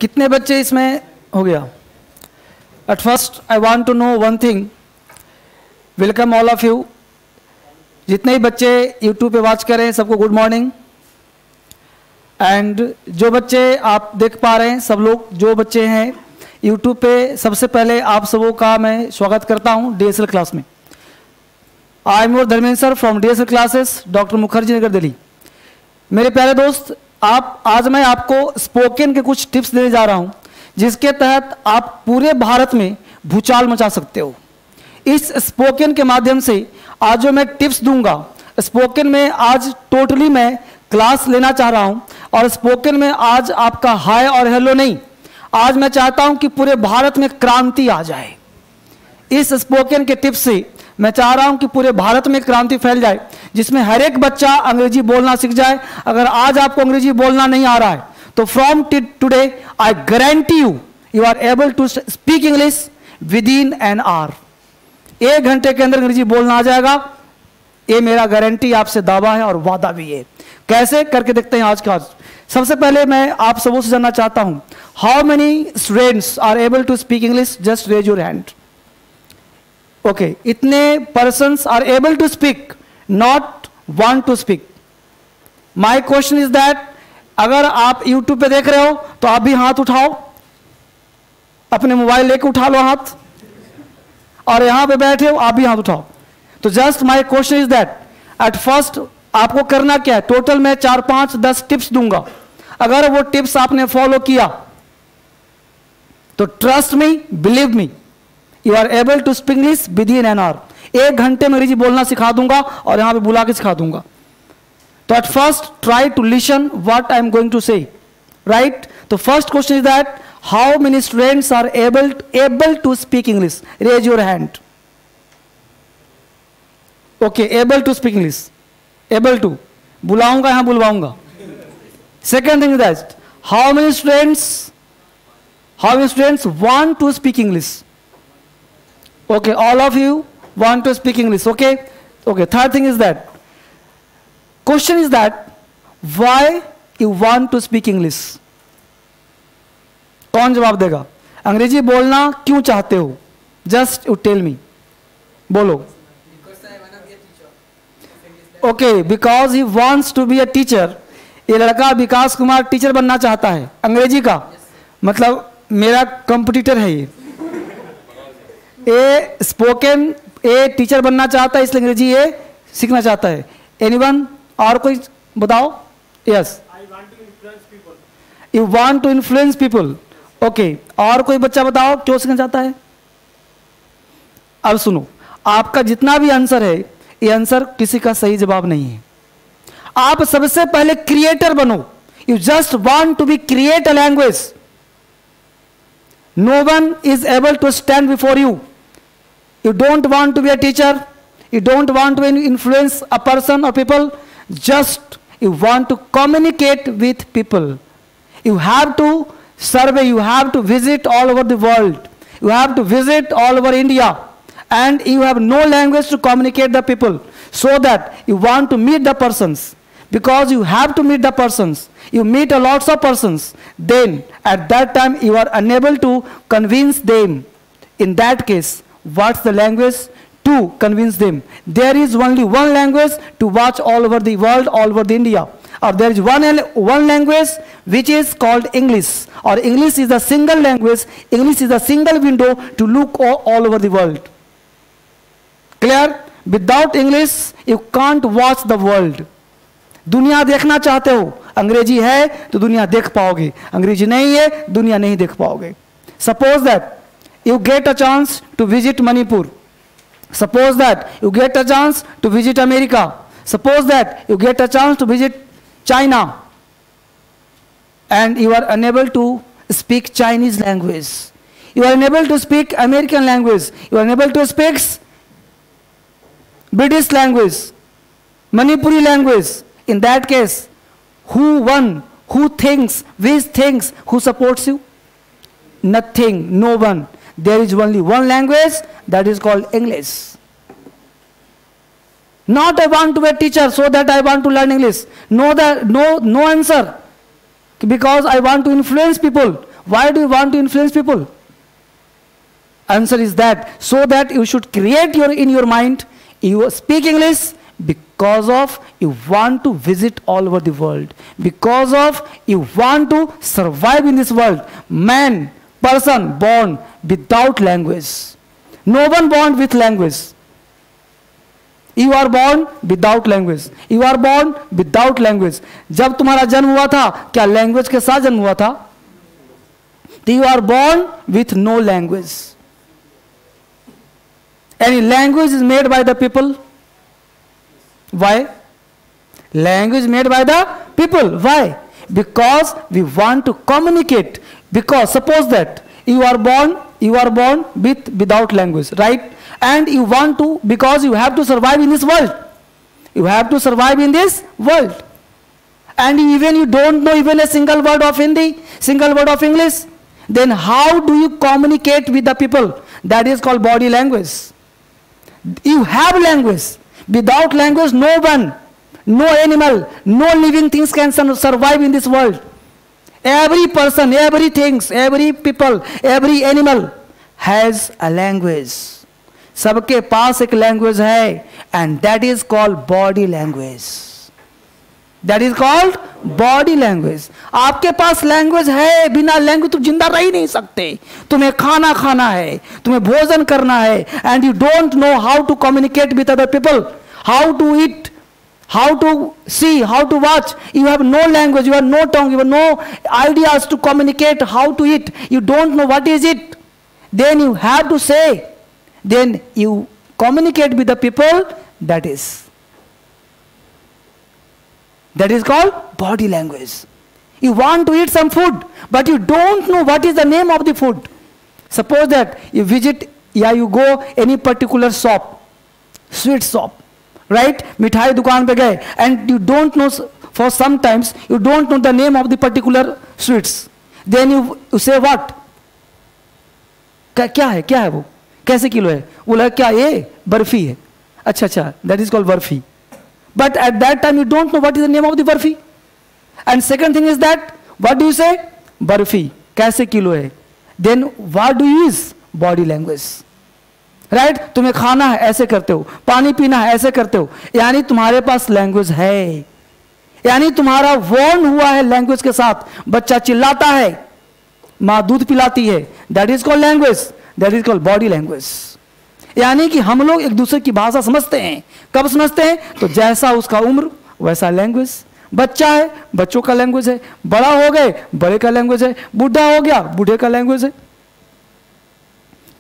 कितने बच्चे इसमें हो गया? At first I want to know one thing. Welcome all of you. जितने ही बच्चे यूट्यूब पे वॉच करें सबको गुड मॉर्निंग. एंड जो बच्चे आप देख पा रहे हैं, सब लोग जो बच्चे हैं यूट्यूब पे, सबसे पहले आप सबों का मैं स्वागत करता हूं डीएसएल क्लास में. I am your Dharmendra sir from DSL classes, doctor Mukherjee Nagar, Delhi. मेरे प्यारे दोस्त, आज मैं आपको स्पोकन के कुछ टिप्स देने जा रहा हूं जिसके तहत आप पूरे भारत में भूचाल मचा सकते हो. इस स्पोकन के माध्यम से आज जो मैं टिप्स दूंगा, स्पोकन में आज टोटली मैं क्लास लेना चाह रहा हूं. और स्पोकन में आज आपका हाय और हेलो नहीं, आज मैं चाहता हूं कि पूरे भारत में क्रांति आ जाए. इस स्पोकन के टिप्स से मैं चाह रहा हूं कि पूरे भारत में क्रांति फैल जाए, जिसमें हर एक बच्चा अंग्रेजी बोलना सीख जाए. अगर आज आपको अंग्रेजी बोलना नहीं आ रहा है तो from today I guarantee you are able to speak English within an hour. 1 घंटे के अंदर अंग्रेजी बोलना आ जाएगा. ये मेरा गारंटी आपसे दावा है और वादा भी है. कैसे करके देखते हैं आज का. सबसे पहले मैं आप सबों से जानना चाहता हूं, how many students are able to speak English? Just raise your hand. Okay, इतने persons are able to speak, not want to speak. My question is that, अगर आप यूट्यूब पे देख रहे हो तो आप भी हाथ उठाओ, अपने मोबाइल लेके उठा लो हाथ, और यहां पे बैठे हो आप भी हाथ उठाओ. तो just my question is that, at first आपको करना क्या है? टोटल मैं 4, 5, 10 टिप्स दूंगा. अगर वो टिप्स आपने फॉलो किया तो trust me, believe me, you are able to speak English within an hour. 1 घंटे में अंग्रेजी बोलना सिखा दूंगा और यहां पे बुला के सिखा दूंगा. तो at first try to listen what I am going to say, right? तो first question is that, how many students are able to speak English? Raise your hand. Okay, able to speak English, able to. बुलाऊंगा, यहां बुलवाऊंगा. Second thing is that, how many students want to speak English? Okay, all of you want to speak English. Okay, okay. Third thing is that, question is that, why you want to speak English? कौन जवाब देगा? अंग्रेजी बोलना क्यों चाहते हो? Just you tell me. बोलो. Okay, because he wants to be a teacher. ये लड़का विकास कुमार टीचर बनना चाहता है अंग्रेजी का. मतलब मेरा कंपटीटर है ये स्पोकन, ये टीचर बनना चाहता है, इसलिए अंग्रेजी ये सीखना चाहता है. एनीवन? और कोई बताओ. Yes, you want to influence people. Okay, और कोई बच्चा बताओ क्यों सीखना चाहता है? अब सुनो, आपका जितना भी आंसर है, ये आंसर किसी का सही जवाब नहीं है. आप सबसे पहले क्रिएटर बनो. You just want to be create a language. No one is able to stand before you. You don't want to be a teacher, you don't want to influence a person or people, just you want to communicate with people. You have to survey, you have to visit all over the world, you have to visit all over India, and you have no language to communicate the people, so that you want to meet the persons. Because you have to meet the persons, you meet a lots of persons, then at that time you are unable to convince them. In that case, what's the language to convince them? There is only one language to watch all over the world, all over the India. Or there is one language which is called English. Or English is a single language. English is a single window to look all over the world. Clear? Without English, you can't watch the world. दुनिया देखना चाहते हो, अंग्रेजी है तो दुनिया देख पाओगे. अंग्रेजी नहीं है, दुनिया नहीं देख पाओगे. Suppose that you get a chance to visit Manipur. Suppose that you get a chance to visit America. Suppose that you get a chance to visit China. And you are unable to speak Chinese language. You are unable to speak American language. You are unable to speak British language, Manipuri language. In that case, who won? Who thinks? Which thinks? Who supports you? Nothing, no one. There is only one language, that is called English. Not I want to be a teacher so that I want to learn English. No answer. Because I want to influence people. Why do you want to influence people? Answer is that so that you should create in your mind, you speak English because of you want to visit all over the world, because of you want to survive in this world. Man, person born without language. No one born with language. You are born without language. You are born without language. जब तुम्हारा जन्म हुआ था क्या language के साथ जन्म हुआ था? You are born with no language. Any language is made by the people. Why? Language is made by the people. Why? Because we want to communicate. Because suppose that you are born without language, right? And you want to, because you have to survive in this world. You have to survive in this world. And even you don't know even a single word of Hindi, single word of English, then how do you communicate with the people? That is called body language. You have language. Without language, no one, no animal, no living things can survive in this world. Every person, everything, every people, every animal has a language. सबके पास एक language है, and that is called body language. That is called body language. आपके पास language है, बिना language तुम जिंदा रह ही नहीं सकते. तुम्हें खाना खाना है, तुम्हें भोजन करना है, and you don't know how to communicate with other people, how to eat, how to see, how to watch. You have no language, you have no tongue, you have no ideas to communicate how to eat. You don't know what is it. Then you have to say. Then you communicate with the people. That is called body language. You want to eat some food, but you don't know what is the name of the food. Suppose that you visit, you go any particular shop, sweet shop, right? मिठाई दुकान पे गए, and you don't know, for sometimes you don't know the name of the particular sweets. Then you say what? क्या है वो? कैसे kilo है? बोला क्या ये बर्फी है. अच्छा, that is called barfi. But at that time you don't know what is the name of the barfi. And second thing is that what do you say? Barfi कैसे किलो है? Then what do you use? Body language. Right तुम्हें खाना है ऐसे करते हो, पानी पीना है ऐसे करते हो. यानी तुम्हारे पास लैंग्वेज है, यानी तुम्हारा वॉर्न हुआ है लैंग्वेज के साथ. बच्चा चिल्लाता है, माँ दूध पिलाती है. That is called language. That is called body language. यानी कि हम लोग एक दूसरे की भाषा समझते हैं. कब समझते हैं? तो जैसा उसका उम्र वैसा लैंग्वेज. बच्चा है, बच्चों का लैंग्वेज है. बड़ा हो गए, बड़े का लैंग्वेज है. बूढ़ा हो गया, बूढ़े का लैंग्वेज है.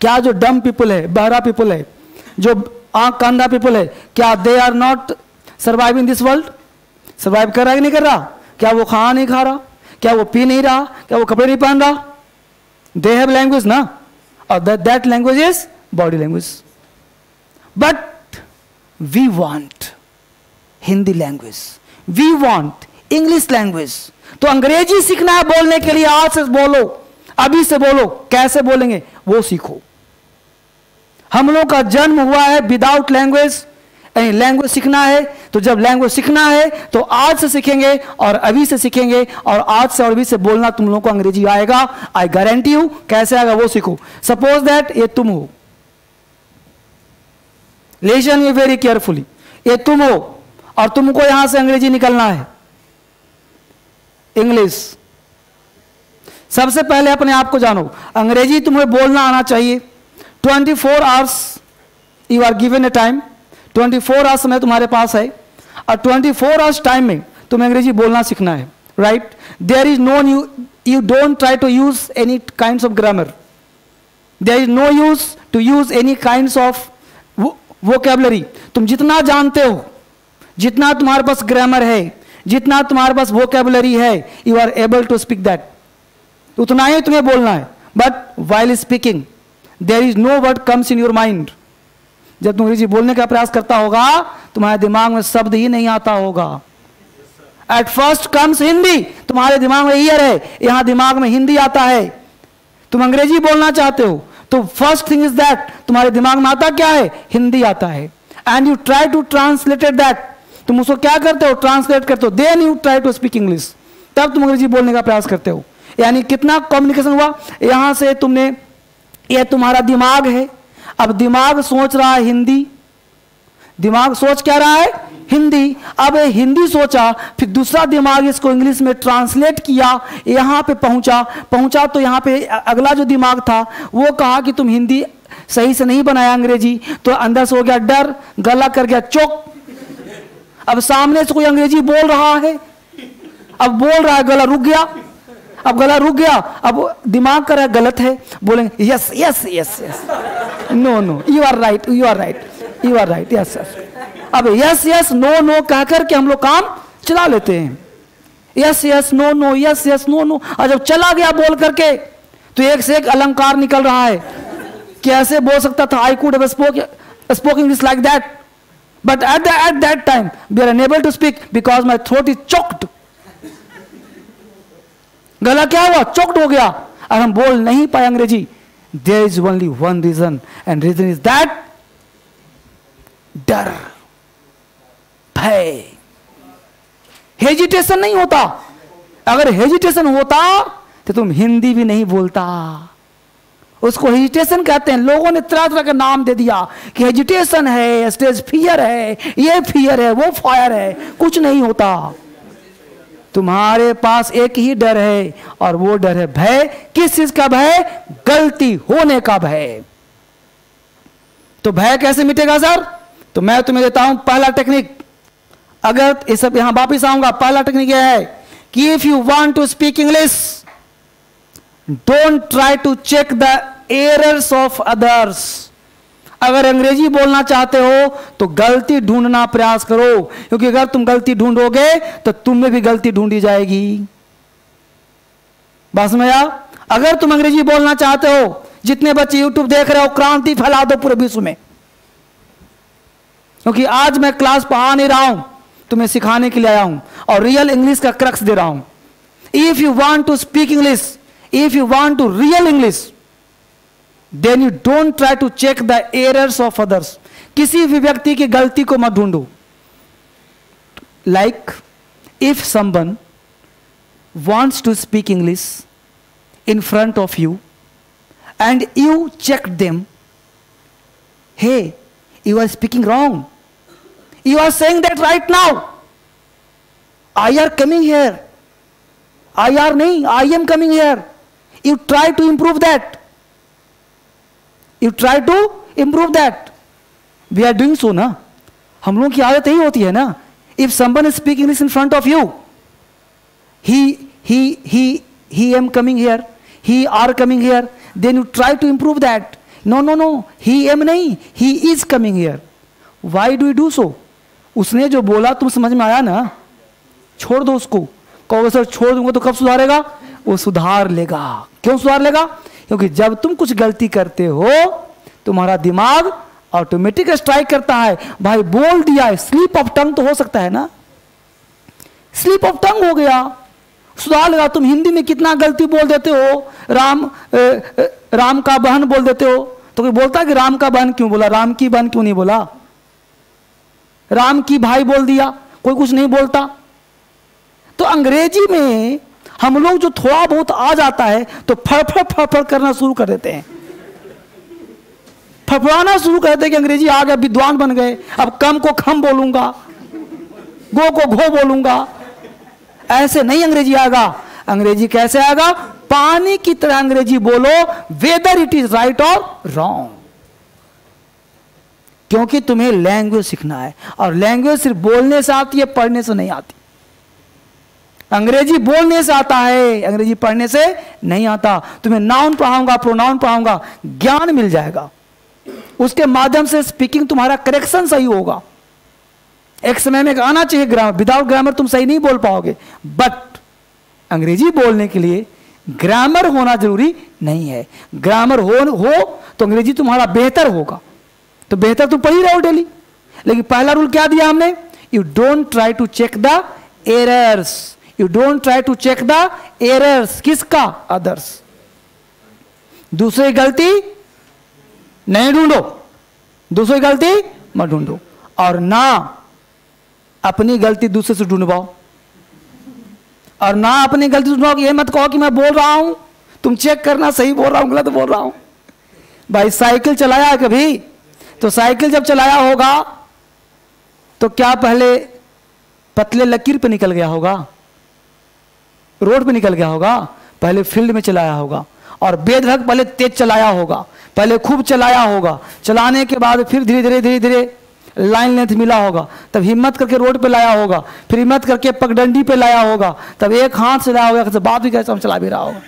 क्या जो डम पीपल है, बहरा पीपल है, जो आंख कांधा पीपल है, क्या they are not survive in this world? Survive कर रहा है कि नहीं कर रहा? क्या वो खाना नहीं खा रहा? क्या वो पी नहीं रहा? क्या वो कपड़े नहीं पहन रहा? दे हैव लैंग्वेज ना, और that language is body language. But we want Hindi language, we want English language. तो अंग्रेजी सीखना है बोलने के लिए, आज से बोलो, अभी से बोलो. कैसे बोलेंगे वो सीखो. हम लोग का जन्म हुआ है विदाउट लैंग्वेज. लैंग्वेज सीखना है, तो जब लैंग्वेज सीखना है तो आज से सीखेंगे और अभी से सीखेंगे, और आज से और अभी से बोलना तुम लोगों को अंग्रेजी आएगा. आई गारंटी यू. कैसे आएगा वो सीखो. सपोज दैट ये तुम हो, लिसन मी वेरी केयरफुली. ये तुम हो और तुमको यहां से अंग्रेजी निकलना है, इंग्लिश. सबसे पहले अपने आप को जानो, अंग्रेजी तुम्हें बोलना आना चाहिए. 24 hours you are given a time. 24 hours समय तुम्हारे पास है, और 24 आवर्स टाइम में तुम्हें अंग्रेजी बोलना सीखना है. Right? There is no you don't try to use any kinds of grammar. There is no use to use any kinds of vocabulary. तुम जितना जानते हो, जितना तुम्हारे पास ग्रामर है, जितना तुम्हारे पास वोकैबुलरी है, you are able to speak that. उतना ही तुम्हें बोलना है. But while speaking there is no word comes in your mind. जब तुम अंग्रेजी बोलने का प्रयास करता होगा, तुम्हारे दिमाग में शब्द ही नहीं आता होगा. At first comes Hindi. तुम्हारे दिमाग में ईयर है, यहां दिमाग में हिंदी आता है. तुम अंग्रेजी बोलना चाहते हो तो फर्स्ट थिंग इज दैट तुम्हारे दिमाग में आता क्या है? हिंदी आता है. And you try to translated that. तुम उसको क्या करते हो? ट्रांसलेट करते हो. Then you try to speak English. तब तुम अंग्रेजी बोलने का प्रयास करते हो. यानी कितना कम्युनिकेशन हुआ। यहां से तुमने, यह तुम्हारा दिमाग है, अब दिमाग सोच रहा है हिंदी, दिमाग सोच क्या रहा है, हिंदी। अब हिंदी सोचा, फिर दूसरा दिमाग इसको इंग्लिश में ट्रांसलेट किया, यहां पे पहुंचा तो यहां पे अगला जो दिमाग था वो कहा कि तुम हिंदी सही से नहीं बनाया अंग्रेजी, तो अंदर से हो गया डर, गला कर गया चौक। अब सामने से कोई अंग्रेजी बोल रहा है, अब बोल रहा है, गला रुक गया, अब गला रुक गया, अब दिमाग कर रहा है गलत है, बोलेंगे yes yes yes yes, no no, you are right, you are right, you are right, yes yes. अब यस यस नो नो कह करके हम लोग काम चला लेते हैं, yes yes no no, yes yes no no. और जब चला गया बोल करके तो एक से एक अलंकार निकल रहा है, कैसे बोल सकता था, I could have spoken English like that, but at that time we are unable to speak because my throat is choked. गला क्या हुआ, चोक्ड हो गया, और हम बोल नहीं पाए अंग्रेजी। There is only one reason, and reason is that डर, भय। हेजिटेशन नहीं होता, अगर हेजिटेशन होता तो तुम हिंदी भी नहीं बोलता। उसको हेजिटेशन कहते हैं, लोगों ने तरह तरह के नाम दे दिया कि हेजिटेशन है, स्टेज फियर है, ये फियर है, वो फायर है, कुछ नहीं होता। तुम्हारे पास एक ही डर है, और वो डर है भय। किस चीज का भय, गलती होने का भय। तो भय कैसे मिटेगा सर, तो मैं तुम्हें देता हूं पहला टेक्निक। अगर ये सब यहां वापिस आऊंगा, पहला टेक्निक यह है कि if you want to speak English, don't try to check the errors of others. अगर अंग्रेजी बोलना चाहते हो तो गलती ढूंढना प्रयास करो, क्योंकि अगर तुम गलती ढूंढोगे तो तुम में भी गलती ढूंढी जाएगी। बस में यार, अगर तुम अंग्रेजी बोलना चाहते हो, जितने बच्चे यूट्यूब देख रहे हो, क्रांति फैला दो पूरे विश्व में, क्योंकि आज मैं क्लास पढ़ा नहीं रहा हूं, तुम्हें सिखाने के लिए आया हूं, और रियल इंग्लिश का क्रक्स दे रहा हूं। If you want to speak English, if you want to real English, then you don't try to check the errors of others. किसी भी व्यक्ति की गलती को मत ढूंढो। Like if someone wants to speak English in front of you and you check them, hey, you are speaking wrong, you are saying that right now, I are coming here, I are nahi, I am coming here, you try to improve that, you try to improve that, we are doing so na, हम लोगों की आदत यही होती है ना। if someone is speaking English in front of you, he am coming here, he are coming here, then you try to improve that. No, he am nahi, he is coming here. Why do you do so? उसने जो बोला तुम समझ में आया ना, छोड़ दो उसको। कहोगे सर छोड़ दूंगा तो कब सुधारेगा, वो सुधार लेगा। क्यों सुधार लेगा, क्योंकि जब तुम कुछ गलती करते हो तुम्हारा दिमाग ऑटोमेटिक स्ट्राइक करता है, भाई बोल दिया है, स्लिप ऑफ टंग तो हो सकता है ना, स्लिप ऑफ टंग हो गया, सुधार लगा। तुम हिंदी में कितना गलती बोल देते हो, राम का बहन बोल देते हो, तो कोई बोलता है कि राम का बहन क्यों बोला, राम की बहन क्यों नहीं बोला, राम की भाई बोल दिया, कोई कुछ नहीं बोलता। तो अंग्रेजी में हम लोग जो थोड़ा बहुत आ जाता है तो फड़फड़ करना शुरू कर देते हैं, फड़फड़ाना शुरू कर देते हैं कि अंग्रेजी आ गया, विद्वान बन गए, अब कम को खम बोलूंगा, गो को घो बोलूंगा। ऐसे नहीं अंग्रेजी आएगा। अंग्रेजी कैसे आएगा, पानी की तरह अंग्रेजी बोलो, वेदर इट इज राइट और रॉन्ग। क्योंकि तुम्हें लैंग्वेज सीखना है, और लैंग्वेज सिर्फ बोलने से आती है, पढ़ने से नहीं आती। अंग्रेजी बोलने से आता है, अंग्रेजी पढ़ने से नहीं आता। तुम्हें नाउन पढ़ाऊंगा, प्रोनाउन पढ़ाऊंगा, ज्ञान मिल जाएगा, उसके माध्यम से स्पीकिंग तुम्हारा करेक्शन सही होगा। एक समय में आना चाहिए ग्रामर, विदाउट ग्रामर तुम सही नहीं बोल पाओगे। बट अंग्रेजी बोलने के लिए ग्रामर होना जरूरी नहीं है। ग्रामर हो तो अंग्रेजी तुम्हारा बेहतर होगा, तो बेहतर तुम पढ़ ही रहो डेली। लेकिन पहला रूल क्या दिया हमने, you don't try to check the errors, you don't try to check the errors. किसका, अदर्स। दूसरी गलती नहीं ढूंढो, दूसरी गलती मत ढूंढो, और ना अपनी गलती दूसरे से ढूंढवाओ। और ना अपनी गलती सुनाओ। ये मत कहो कि मैं बोल रहा हूं, तुम चेक करना सही बोल रहा हूं गलत बोल रहा हूं। भाई साइकिल चलाया है कभी? तो साइकिल जब चलाया होगा तो क्या पहले पतले लकीर पे निकल गया होगा, रोड पे निकल गया होगा? पहले फील्ड में चलाया होगा और बेधड़क पहले तेज चलाया होगा, पहले खूब चलाया होगा। चलाने के बाद फिर धीरे धीरे धीरे धीरे लाइन लेंथ मिला होगा, तब हिम्मत करके रोड पे लाया होगा, फिर हिम्मत करके पगडंडी पे लाया होगा, तब एक हाथ से लाया होगा, बात भी कैसे हम चला भी रहा होगा।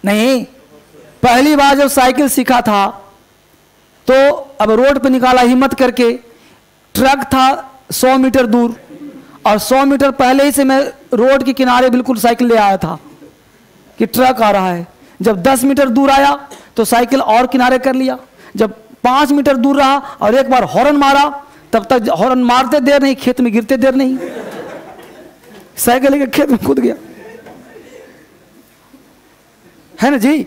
नहीं, पहली बार जब साइकिल सीखा था तो अब रोड पे निकाला हिम्मत करके, ट्रक था 100 मीटर दूर और 100 मीटर पहले ही से मैं रोड के किनारे बिल्कुल साइकिल ले आया था कि ट्रक आ रहा है। जब 10 मीटर दूर आया तो साइकिल और किनारे कर लिया। जब 5 मीटर दूर रहा और एक बार हॉर्न मारा, तब तक हॉर्न मारते देर नहीं, खेत में गिरते देर नहीं, साइकिल लेके खेत में कूद गया, है ना जी।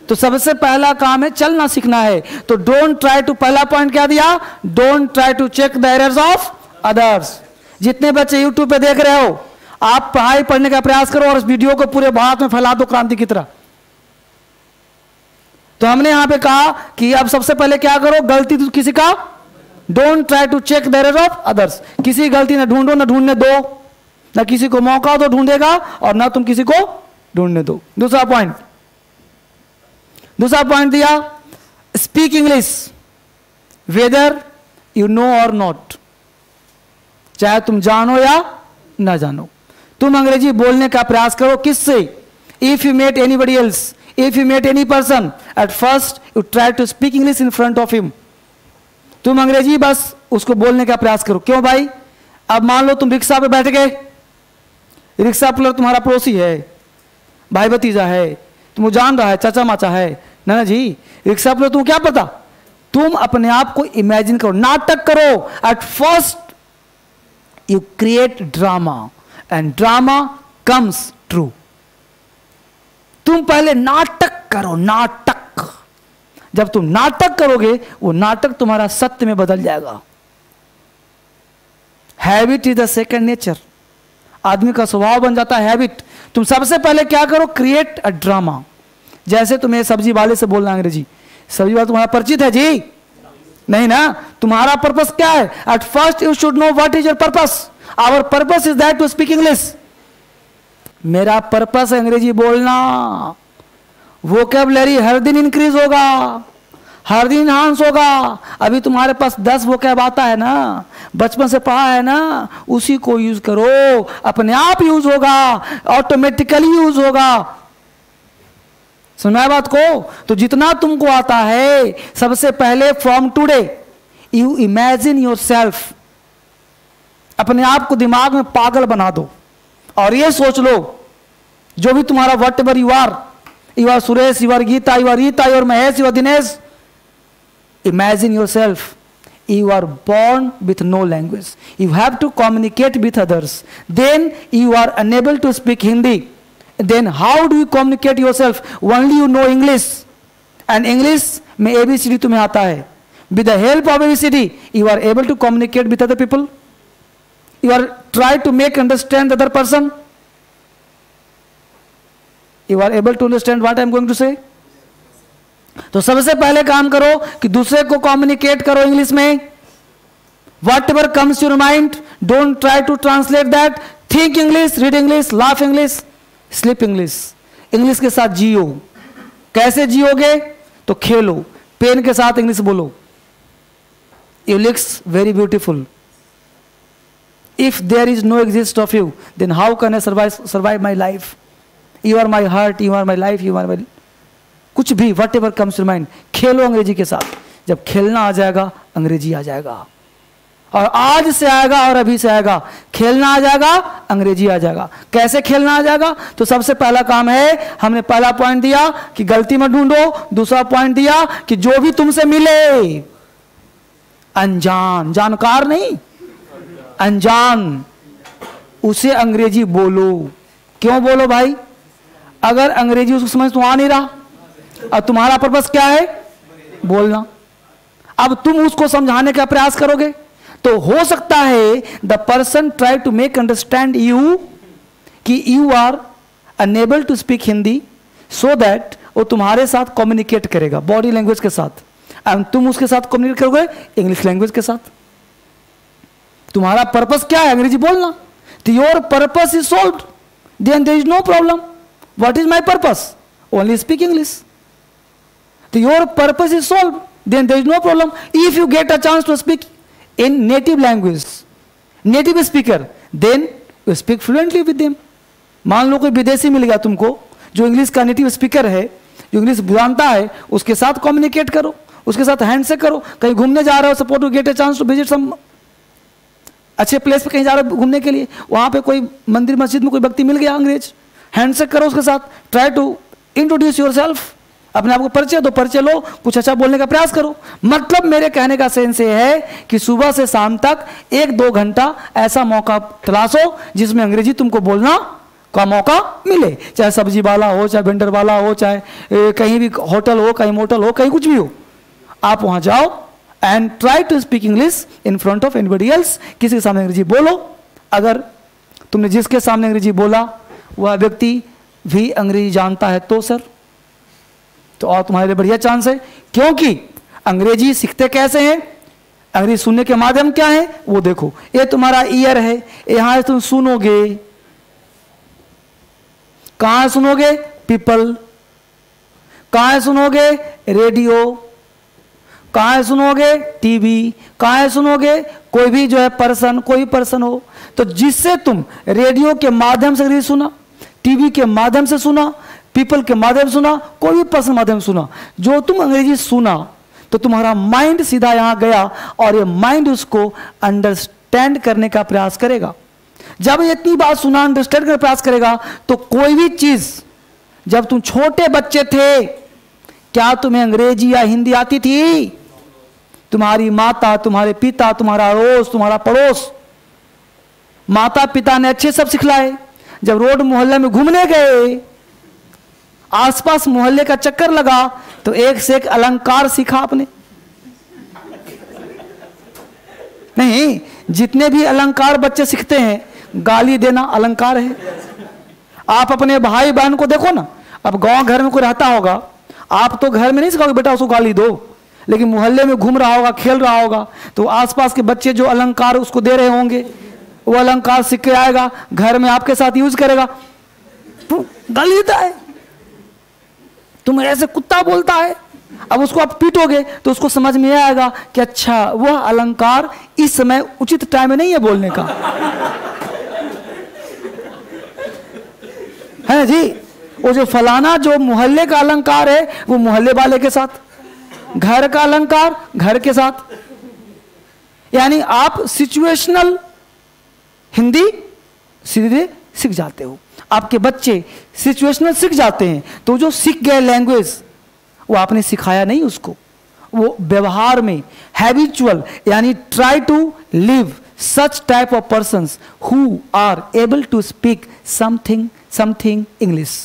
तो सबसे पहला काम है चलना सीखना है। तो डोंट ट्राई टू, पहला पॉइंट क्या दिया? Don't try to check the errors of others. जितने बच्चे यूट्यूब पे देख रहे हो, आप पढ़ाई पढ़ने का प्रयास करो और इस वीडियो को पूरे भारत में फैला दो क्रांति की तरह। तो हमने यहां पे कहा कि अब सबसे पहले क्या करो, गलती तो किसी का, don't try to check the errors of others. किसी की गलती ना ढूंढो, ना ढूंढने दो, ना किसी को मौका दो ढूंढेगा और ना तुम किसी को ढूंढने दो। दूसरा पॉइंट दिया, speak English whether you know और नॉट। चाहे तुम जानो या ना जानो, तुम अंग्रेजी बोलने का प्रयास करो। किससे? If you met anybody else, if you met any person, at first you try to speak English in front of him. तुम अंग्रेजी बस उसको बोलने का प्रयास करो। क्यों भाई? अब मान लो तुम रिक्शा पे बैठ गए, रिक्शा पुलर तुम्हारा पड़ोसी है, भाई भतीजा है, तुम जान रहा है, चाचा माचा है, ना जी, रिक्शा पुलर तुम क्या पता, तुम अपने आप को इमेजिन करो, नाटक करो। Eight first you create drama and drama comes true. तुम पहले नाटक करो, नाटक। जब तुम नाटक करोगे वो नाटक तुम्हारा सत्य में बदल जाएगा। Habit is the second nature. आदमी का स्वभाव बन जाता है हैबिट। तुम सबसे पहले क्या करो, क्रिएट अ ड्रामा। जैसे तुम्हें सब्जी वाले से बोलना अंग्रेजी, सब्जी वाला तुम्हारा परिचित है जी? नहीं ना। तुम्हारा पर्पस क्या है? At first you should know what is your purpose. Our purpose is that to speak English. मेरा पर्पस है अंग्रेजी बोलना। वोकैबुलरी हर दिन इंक्रीज होगा, हर दिन इनहांस होगा। अभी तुम्हारे पास 10 वोकैब आता है ना, बचपन से पढ़ा है ना, उसी को यूज करो, अपने आप यूज होगा, ऑटोमेटिकली यूज होगा। सुना है बात को? तो जितना तुमको आता है, सबसे पहले from today you imagine yourself. अपने आप को दिमाग में पागल बना दो और ये सोच लो, जो भी तुम्हारा whatever you are Suresh, you are Geeta, you are Reeta, you are Mahesh, you are Dinesh, imagine yourself you are born with no language. You have to communicate with others. Then you are unable to speak Hindi. Then how do you communicate yourself? Only you know English, and English में ABCD तुम्हें आता है. With the help of ABCD you are able to communicate with other people. You are try to make understand the other person. You are able to understand what I am going to say. तो सबसे पहले काम करो कि दूसरे को communicate करो English में। Whatever comes your mind, don't try to translate that. Think English, read English, laugh English, sleep English. English के साथ जियो। कैसे जियोगे? तो खेलो, पेन के साथ इंग्लिश बोलो। You looks very beautiful. If there is no exist of you, then how can I survive my life? You are my heart, you are my life, you are my कुछ भी, whatever comes to mind. खेलो अंग्रेजी के साथ। जब खेलना आ जाएगा अंग्रेजी आ जाएगा, और आज से आएगा और अभी से आएगा। खेलना आ जाएगा, अंग्रेजी आ जाएगा। कैसे खेलना आ जाएगा? तो सबसे पहला काम है, हमने पहला पॉइंट दिया कि गलती मत ढूंढो। दूसरा पॉइंट दिया कि जो भी तुमसे मिले, अनजान, जानकार नहीं, अनजान, उसे अंग्रेजी बोलो। क्यों बोलो भाई? अगर अंग्रेजी उसको समझ तो आ नहीं रहा और तुम्हारा पर्पस क्या है? बोलना। अब तुम उसको समझाने का प्रयास करोगे तो हो सकता है the person try to make understand you कि you are unable to speak Hindi, so that वो तुम्हारे साथ कम्युनिकेट करेगा बॉडी लैंग्वेज के साथ, एंड तुम उसके साथ कम्युनिकेट करोगे इंग्लिश लैंग्वेज के साथ। तुम्हारा पर्पस क्या है? अंग्रेजी बोलना। तो your purpose is solved, then there is no problem. What is my purpose? Only speak English. तो your purpose is solved, then there is no problem. If you get a chance to speak in native language, native speaker, then you speak fluently with them. मान लो कोई विदेशी मिल गया तुमको जो English का native speaker है, जो इंग्लिश जानता है, उसके साथ कम्युनिकेट करो, उसके साथ हैंडशेक करो। कहीं घूमने जा रहे हो, suppose to get a chance to visit some अच्छे प्लेस पे कहीं जा रहे हो घूमने के लिए, वहां पे कोई मंदिर मस्जिद में कोई व्यक्ति मिल गया अंग्रेज, हैंडशेक करो उसके साथ, ट्राई टू इंट्रोड्यूस योरसेल्फ, अपने आप को परिचय दो, परिचय लो, कुछ अच्छा बोलने का प्रयास करो। मतलब मेरे कहने का सेंस ये है कि सुबह से शाम तक 1-2 घंटा ऐसा मौका तलाशो जिसमें अंग्रेजी तुमको बोलना का मौका मिले, चाहे सब्जी वाला हो, चाहे वेंडर वाला हो, चाहे कहीं भी होटल हो, कहीं मोटल हो, कहीं कुछ भी हो, आप वहां जाओ and try to speak English in front of anybody else. किसी के सामने अंग्रेजी बोलो। अगर तुमने जिसके सामने अंग्रेजी बोला वह व्यक्ति भी अंग्रेजी जानता है तो सर, तो और तुम्हारे लिए बढ़िया चांस है, क्योंकि अंग्रेजी सीखते कैसे हैं? अंग्रेजी सुनने के माध्यम क्या है वो देखो। ये तुम्हारा ईयर है, यहां तुम सुनोगे। कहां सुनोगे? पीपल। कहां सुनोगे? रेडियो। कहां सुनोगे? टीवी। कहां सुनोगे? कोई भी जो है पर्सन, कोई पर्सन हो, तो जिससे तुम रेडियो के माध्यम से अंग्रेजी सुना, टीवी के माध्यम से सुना, पीपल के माध्यम से सुना, कोई भी पर्सन माध्यम से सुना, जो तुम अंग्रेजी सुना तो तुम्हारा माइंड सीधा यहां गया और ये माइंड उसको अंडरस्टैंड करने का प्रयास करेगा। जब इतनी बात सुना, अंडरस्टैंड करने का प्रयास करेगा, तो कोई भी चीज, जब तुम छोटे बच्चे थे क्या तुम्हें अंग्रेजी या हिंदी आती थी? तुम्हारी माता, तुम्हारे पिता, तुम्हारा अड़ोस, तुम्हारा पड़ोस, माता पिता ने अच्छे सब सिखलाए। जब रोड मोहल्ले में घूमने गए, आसपास मोहल्ले का चक्कर लगा, तो एक से एक अलंकार सीखा आपने। नहीं, जितने भी अलंकार बच्चे सीखते हैं, गाली देना अलंकार है। आप अपने भाई बहन को देखो ना, अब गांव घर में कोई रहता होगा, आप तो घर में नहीं सिखाओगे बेटा उसको गाली दो, लेकिन मोहल्ले में घूम रहा होगा, खेल रहा होगा, तो आसपास के बच्चे जो अलंकार उसको दे रहे होंगे, वो अलंकार सीख के आएगा, घर में आपके साथ यूज करेगा, तो गाली देता है, तुम ऐसे कुत्ता बोलता है। अब उसको आप पीटोगे तो उसको समझ में आएगा कि अच्छा वह अलंकार इस समय उचित टाइम में नहीं है बोलने का, है जी। वो जो फलाना जो मोहल्ले का अलंकार है वो मोहल्ले वाले के साथ, घर का अलंकार घर के साथ, यानी आप सिचुएशनल हिंदी सीधे सीख जाते हो। आपके बच्चे सिचुएशनल सीख जाते हैं, तो जो सीख गए लैंग्वेज वो आपने सिखाया नहीं उसको, वो व्यवहार में हैबिचुअल, यानी try to live such type of persons who are able to speak something English.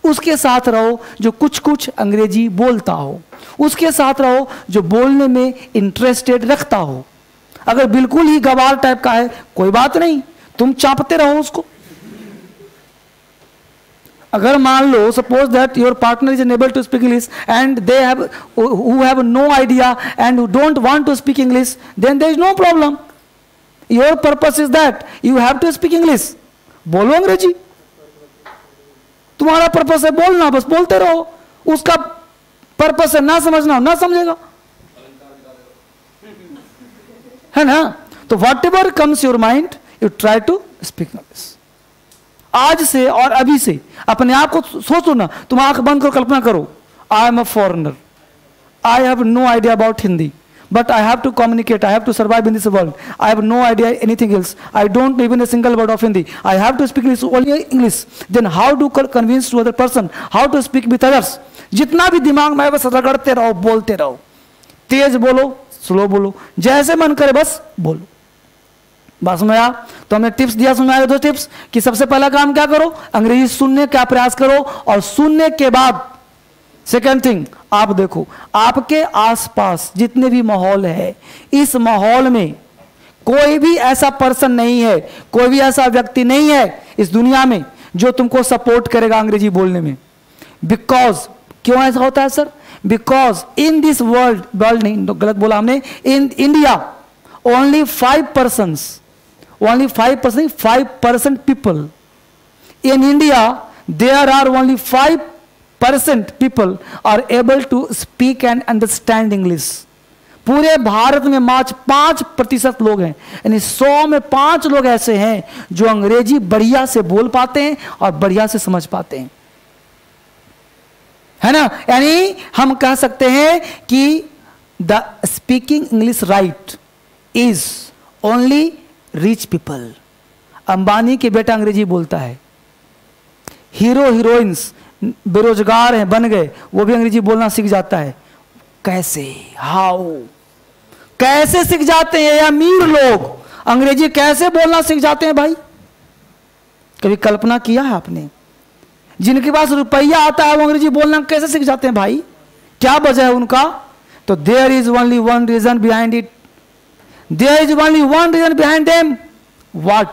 उसके साथ रहो जो कुछ कुछ अंग्रेजी बोलता हो, उसके साथ रहो जो बोलने में इंटरेस्टेड रखता हो। अगर बिल्कुल ही गवार टाइप का है कोई बात नहीं, तुम चापते रहो उसको। अगर मान लो suppose that your partner is unable to speak English and they have who have no idea and who don't want to speak English, then there is no problem. Your purpose is that you have to speak English. बोलो अंग्रेजी, तुम्हारा purpose है बोलना, बस बोलते रहो। उसका purpose है ना समझना, ना समझेगा, है ना। तो whatever comes your mind you try to speak English. आज से और अभी से अपने आप को सोचो ना, तुम आंख बंद करो, कल्पना करो, I am a foreigner, I have no idea about Hindi, but I have to communicate, I have to survive in this world, I have no idea anything else, I don't know even a single word of Hindi, I have to speak English, only English, then how to convince to other person, how to speak with others। जितना भी दिमाग में बस रगड़ते रहो, बोलते रहो, तेज बोलो, slow बोलो, जैसे मन करे बस बोलो। बात समझ आया? तो हमने टिप्स दिया, समझ आया? 2 टिप्स कि सबसे पहला काम क्या करो, अंग्रेजी सुनने का प्रयास करो, और सुनने के बाद सेकेंड थिंग, आप देखो आपके आसपास जितने भी माहौल है, इस माहौल में कोई भी ऐसा पर्सन नहीं है, कोई भी ऐसा व्यक्ति नहीं है इस दुनिया में जो तुमको सपोर्ट करेगा अंग्रेजी बोलने में। बिकॉज, क्यों ऐसा होता है sir? Because in this world नहीं, गलत बोला हमने, in India only 5% people in India, there are only 5% people are able to speak and understand English. पूरे भारत में मात्र 5% लोग हैं, यानी 100 में 5 लोग ऐसे हैं जो अंग्रेजी बढ़िया से बोल पाते हैं और बढ़िया से समझ पाते हैं, है ना। यानी हम कह सकते हैं कि the speaking English right is only rich people. Ambani के बेटा अंग्रेजी बोलता है, हीरो हीरोइंस बेरोजगार हैं बन गए, वो भी अंग्रेजी बोलना सीख जाता है। कैसे, हाउ, कैसे सीख जाते हैं? अमीर लोग अंग्रेजी कैसे बोलना सीख जाते हैं भाई? कभी कल्पना किया है आपने? जिनके पास रुपया आता है वो अंग्रेजी बोलना कैसे सीख जाते हैं भाई? क्या वजह है उनका? तो there is only one reason behind it, there is only one reason behind them. What?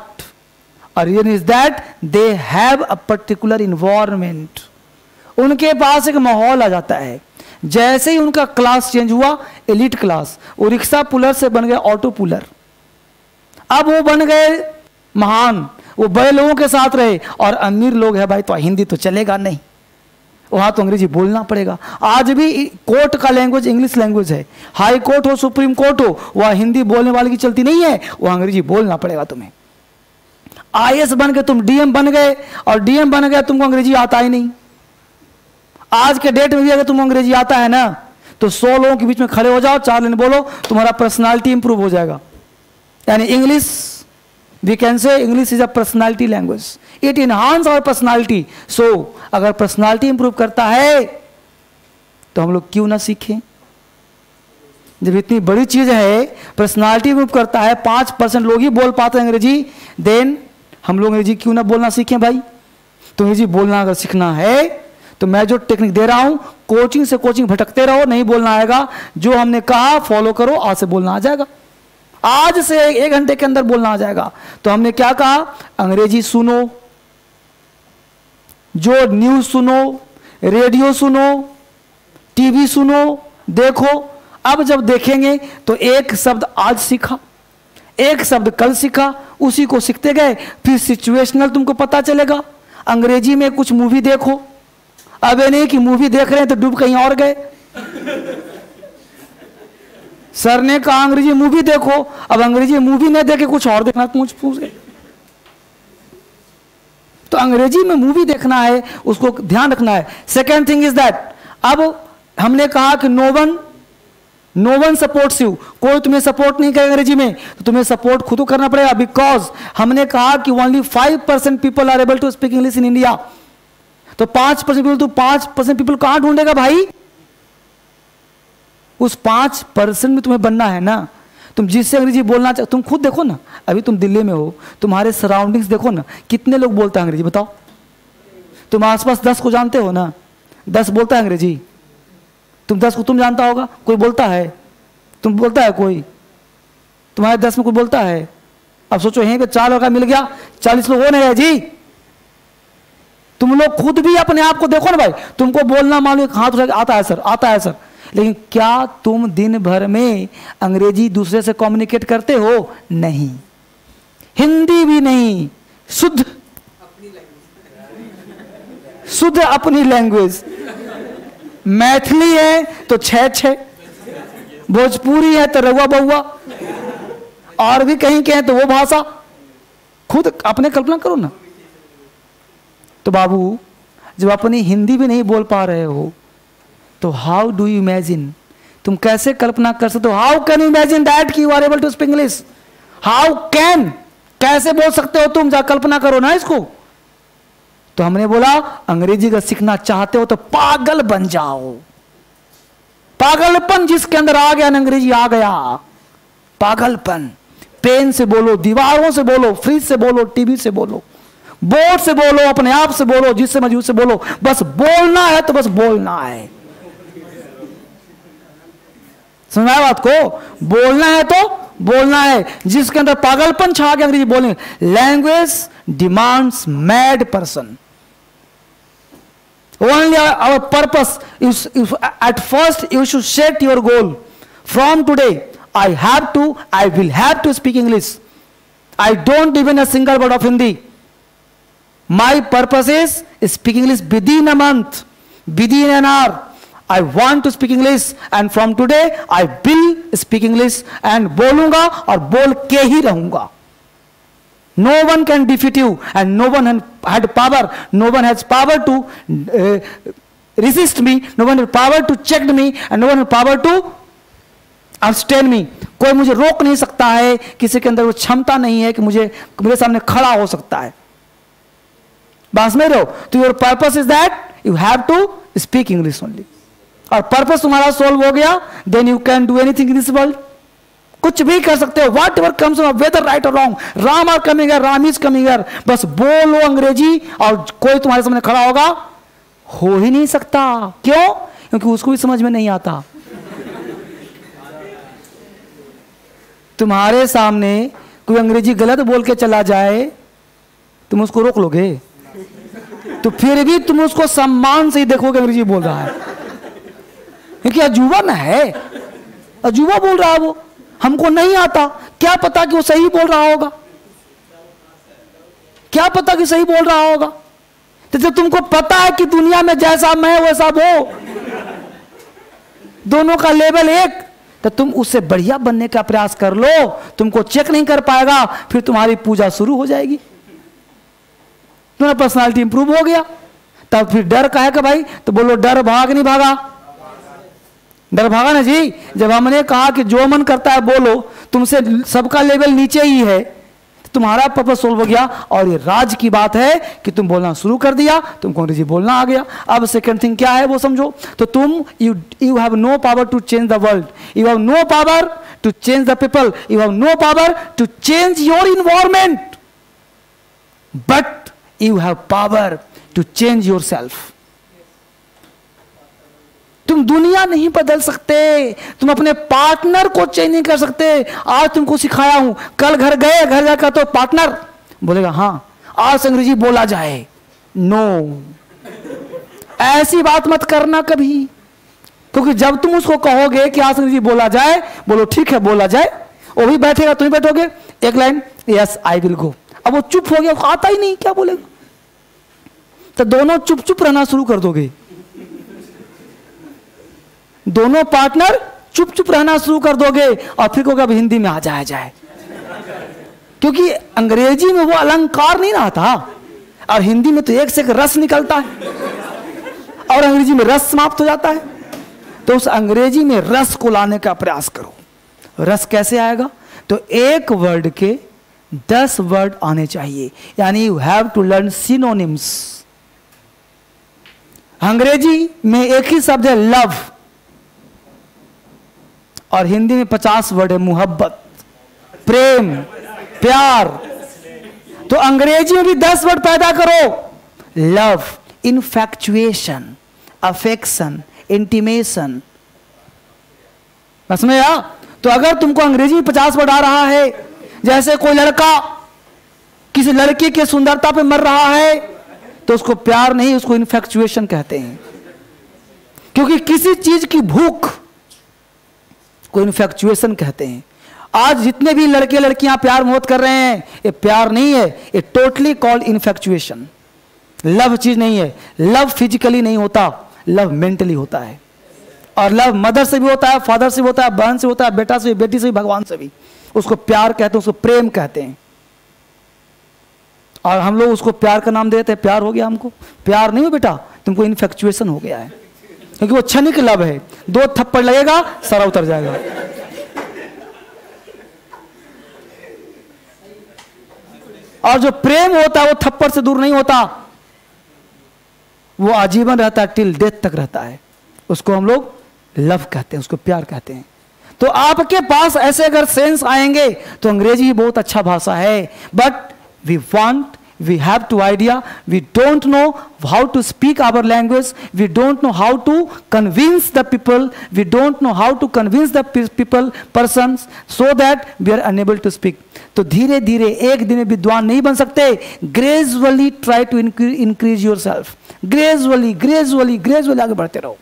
A reason is that they have a particular environment. उनके पास एक माहौल आ जाता है। जैसे ही उनका क्लास चेंज हुआ, एलिट क्लास, वो रिक्शा पुलर से बन गए ऑटो पुलर, अब वो बन गए महान, वो बड़े लोगों के साथ रहे। और अमीर लोग हैं भाई, तो हिंदी तो चलेगा नहीं, वहां तो अंग्रेजी बोलना पड़ेगा। आज भी कोर्ट का लैंग्वेज इंग्लिश लैंग्वेज है, हाई कोर्ट हो, सुप्रीम कोर्ट हो, वह हिंदी बोलने वाले की चलती नहीं है, वह अंग्रेजी बोलना पड़ेगा तुम्हें। आईएएस बन के तुम डीएम बन गए, और डीएम बन गए तुमको अंग्रेजी आता ही नहीं। आज के डेट में भी अगर तुमको अंग्रेजी आता है ना, तो 100 लोगों के बीच में खड़े हो जाओ, 4 लाइन बोलो, तुम्हारा पर्सनालिटी इंप्रूव हो जाएगा। यानी English, we can say English is a personality language, it enhance our personality. So अगर पर्सनालिटी इंप्रूव करता है तो हम लोग क्यों ना सीखें? जब इतनी बड़ी चीज है, पर्सनालिटी इंप्रूव करता है, 5% लोग ही बोल पाते हैं अंग्रेजी, देन हम लोग अंग्रेजी क्यों ना बोलना सीखें भाई? तो अंग्रेजी बोलना अगर सीखना है तो मैं जो टेक्निक दे रहा हूं, कोचिंग से कोचिंग भटकते रहो, नहीं बोलना आएगा। जो हमने कहा फॉलो करो, आज से बोलना आ जाएगा, आज से 1 घंटे के अंदर बोलना आ जाएगा। तो हमने क्या कहा? अंग्रेजी सुनो, जो न्यूज सुनो, रेडियो सुनो, टीवी सुनो, देखो। अब जब देखेंगे तो एक शब्द आज सीखा, एक शब्द कल सीखा, उसी को सीखते गए, फिर सिचुएशनल तुमको पता चलेगा। अंग्रेजी में कुछ मूवी देखो, अब ये नहीं कि मूवी देख रहे हैं तो डूब कहीं और गए। सर ने कहा अंग्रेजी मूवी देखो, अब अंग्रेजी मूवी नहीं देखे कुछ और देखना, पूछ गए। तो अंग्रेजी में मूवी देखना है, उसको ध्यान रखना है। सेकेंड थिंग इज दैट, अब हमने कहा कि नो वन सपोर्ट्स यू, कोई तुम्हें सपोर्ट नहीं करेगा अंग्रेजी में, तो तुम्हें सपोर्ट खुद को करना पड़ेगा। बिकॉज हमने कहा कि only 5% people are able to speak English in India. तो 5% पीपल, तो 5% पीपल कहां ढूंढेगा भाई? उस 5% में तुम्हें बनना है ना। तुम जिससे अंग्रेजी बोलना चाहो, तुम खुद देखो ना, अभी तुम दिल्ली में हो, तुम्हारे सराउंडिंग्स देखो ना, कितने लोग बोलते हैं अंग्रेजी? बताओ। तुम आसपास 10 को जानते हो ना, 10 बोलता है अंग्रेजी। तुम 10 को तुम जानता होगा, कोई बोलता है? तुम बोलता है कोई? तुम्हारे 10 में कोई बोलता है? अब सोचो यहीं पे 4 लड़का मिल गया, 40 लोग हो नहीं है जी। तुम लोग खुद भी अपने आप को देखो ना भाई, तुमको बोलना मालूम हाथ उठा के आता है सर, आता है सर, लेकिन क्या तुम दिन भर में अंग्रेजी दूसरे से कम्युनिकेट करते हो? नहीं। हिंदी भी नहीं, शुद्ध अपनी लैंग्वेज। मैथिली है तो 6, भोजपुरी है तो रउआ बउआ, और भी कहीं के हैं तो वो भाषा। खुद अपने कल्पना करो ना। तो बाबू, जब अपनी हिंदी भी नहीं बोल पा रहे हो तो हाउ डू यू इमेजिन, तुम कैसे कल्पना कर सकते हो? How can you imagine that कि you are able to speak English? How can, कैसे बोल सकते हो तुम? जा कल्पना करो ना इसको। तो हमने बोला अंग्रेजी का सीखना चाहते हो तो पागल बन जाओ। पागलपन जिसके अंदर आ गया ना, अंग्रेजी आ गया, पागलपन। पेन से बोलो, दीवारों से बोलो, फ्रिज से बोलो, टीवी से बोलो, बोर्ड से बोलो, अपने आप से बोलो, जिससे मजबूत से बोलो, बस बोलना है तो बस बोलना है। समझा बात को? बोलना है तो बोलना है, जिसके अंदर पागलपन छा के अंग्रेजी बोलेंगे। Language demands mad person. Only our purpose is, at first you should set your goal. From today, I will have to speak English. I don't even a single word of Hindi. My purpose is speak English within a month, within an hour. I want to speak English, and from today I will speak English and बोलूंगा और बोल के ही रहूंगा. No one can defeat you, and no one had power. No one has power to resist me. No one has power to check me, and no one has power to abstain me. कोई मुझे रोक नहीं सकता है, किसी के अंदर वो क्षमता नहीं है कि मुझे मेरे सामने खड़ा हो सकता है. बात में रहो. तो your purpose is that you have to speak English only. और पर्पस तुम्हारा सोल्व हो गया, then you can do anything in this world. कुछ भी कर सकते हो. Whatever comes, whether right और wrong, Ram are coming here, Ram is coming here. बस बोलो अंग्रेजी और कोई तुम्हारे सामने खड़ा होगा हो ही नहीं सकता. क्यों? क्योंकि उसको भी समझ में नहीं आता. तुम्हारे सामने कोई अंग्रेजी गलत बोल के चला जाए, तुम उसको रोक लोगे? तो फिर भी तुम उसको सम्मान से ही देखोगे अंग्रेजी बोल रहा है, क्योंकि अजूबा ना है, अजूबा बोल रहा है वो, हमको नहीं आता. क्या पता कि वो सही बोल रहा होगा, क्या पता कि सही बोल रहा होगा. तो जब तुमको पता है कि दुनिया में जैसा मैं वैसा वो, दोनों का लेवल एक, तो तुम उससे बढ़िया बनने का प्रयास कर लो. तुमको चेक नहीं कर पाएगा, फिर तुम्हारी पूजा शुरू हो जाएगी. तुम्हारा पर्सनालिटी इंप्रूव हो गया, तब फिर डर कहेगा भाई, तो बोलो डर भाग नहीं भागा. डर भागा ना जी. जब हमने कहा कि जो मन करता है बोलो, तुमसे सबका लेवल नीचे ही है, तुम्हारा पर्पस सोल्व हो गया. और ये राज की बात है कि तुम बोलना शुरू कर दिया, तुमको अंग्रेजी बोलना आ गया. अब सेकंड थिंग क्या है वो समझो. तो तुम you have no power to change the world, you have no power to change the people, you have no power to change your environment, but you have power to change your self. तुम दुनिया नहीं बदल सकते, तुम अपने partner को change नहीं कर सकते. आज तुमको सिखाया हूं, कल घर गए, घर जाकर तो पार्टनर बोलेगा हाँ आज अंग्रेजी बोला जाए. नो, ऐसी बात मत करना कभी, क्योंकि जब तुम उसको कहोगे कि आज अंग्रेजी बोला जाए, बोलो ठीक है बोला जाए, वो भी बैठेगा, तुम भी बैठोगे, एक line yes I will go. अब वो चुप हो गया, आता ही नहीं, क्या बोलेगा. तो दोनों चुप चुप रहना शुरू कर दोगे, दोनों पार्टनर चुप चुप रहना शुरू कर दोगे, और फिर कहोगे अब हिंदी में आ जाया जाए. क्योंकि अंग्रेजी में वो अलंकार नहीं रहा था, और हिंदी में तो एक से एक रस निकलता है, और अंग्रेजी में रस समाप्त हो जाता है. तो उस अंग्रेजी में रस को लाने का प्रयास करो. रस कैसे आएगा? तो एक वर्ड के 10 वर्ड आने चाहिए, यानी you have to learn synonyms. अंग्रेजी में एक ही शब्द है लव, और हिंदी में 50 वर्ड है मोहब्बत, प्रेम, प्यार. तो अंग्रेजी में भी 10 वर्ड पैदा करो. Love, infatuation, affection, intimation. बस में या तो अगर तुमको अंग्रेजी में 50 वर्ड आ रहा है, जैसे कोई लड़का किसी लड़की की सुंदरता पे मर रहा है, तो उसको प्यार नहीं, उसको इनफैक्चुएशन कहते हैं. क्योंकि किसी चीज की भूख को इनफैक्चुएशन कहते हैं. आज जितने भी लड़के लड़कियां प्यार मोहब्बत कर रहे हैं, ये प्यार नहीं है, ये टोटली कॉल्ड इनफैक्चुएशन. लव चीज नहीं है. लव फिजिकली नहीं होता, लव मेंटली होता है. और लव मदर से भी होता है, फादर से भी होता है, बहन से होता है, बेटा से भी, बेटी से भी, भगवान से भी. उसको प्यार कहते हैं, उसको प्रेम कहते हैं. और हम लोग उसको प्यार का नाम देते हैं. प्यार हो गया हमको. प्यार नहीं हो बेटा, तुमको इनफैक्चुएशन हो गया है, क्योंकि वो क्षणिक लव है. 2 थप्पड़ लगेगा, सारा उतर जाएगा. और जो प्रेम होता है वो थप्पड़ से दूर नहीं होता, वो आजीवन रहता है, टिल डेथ तक रहता है. उसको हम लोग लव कहते हैं, उसको प्यार कहते हैं. तो आपके पास ऐसे अगर सेंस आएंगे तो अंग्रेजी बहुत अच्छा भाषा है, but we want we have to idea, we don't know how to speak our language, we don't know how to convince the people, we don't know how to convince the people, persons, so that we are unable to speak. तो धीरे धीरे एक दिन में विद्वान नहीं बन सकते. Gradually try to increase your self, gradually gradually gradually आगे बढ़ते रहो.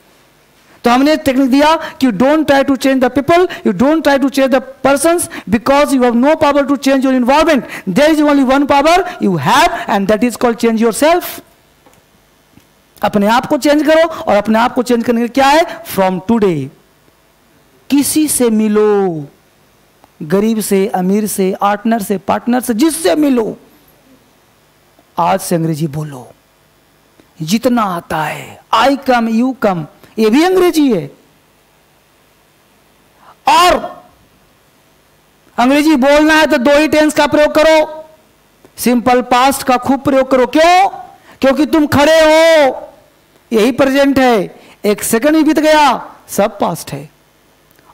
तो हमने टेक्निक दिया कि you don't try to change the people, you don't try to change the persons, because you have no power to change your environment. There is only one power you have, and that is called change your self. अपने आप को change करो, और अपने आप को change करने के क्या है? फ्रॉम टुडे किसी से मिलो, गरीब से, अमीर से, पार्टनर से, जिससे मिलो, आज से अंग्रेजी बोलो जितना आता है. आई कम, यू कम, ये भी अंग्रेजी है. और अंग्रेजी बोलना है तो दो ही टेंस का प्रयोग करो. सिंपल पास्ट का खूब प्रयोग करो. क्यों? क्योंकि तुम खड़े हो, यही प्रेजेंट है. एक सेकंड भी बीत गया, सब पास्ट है.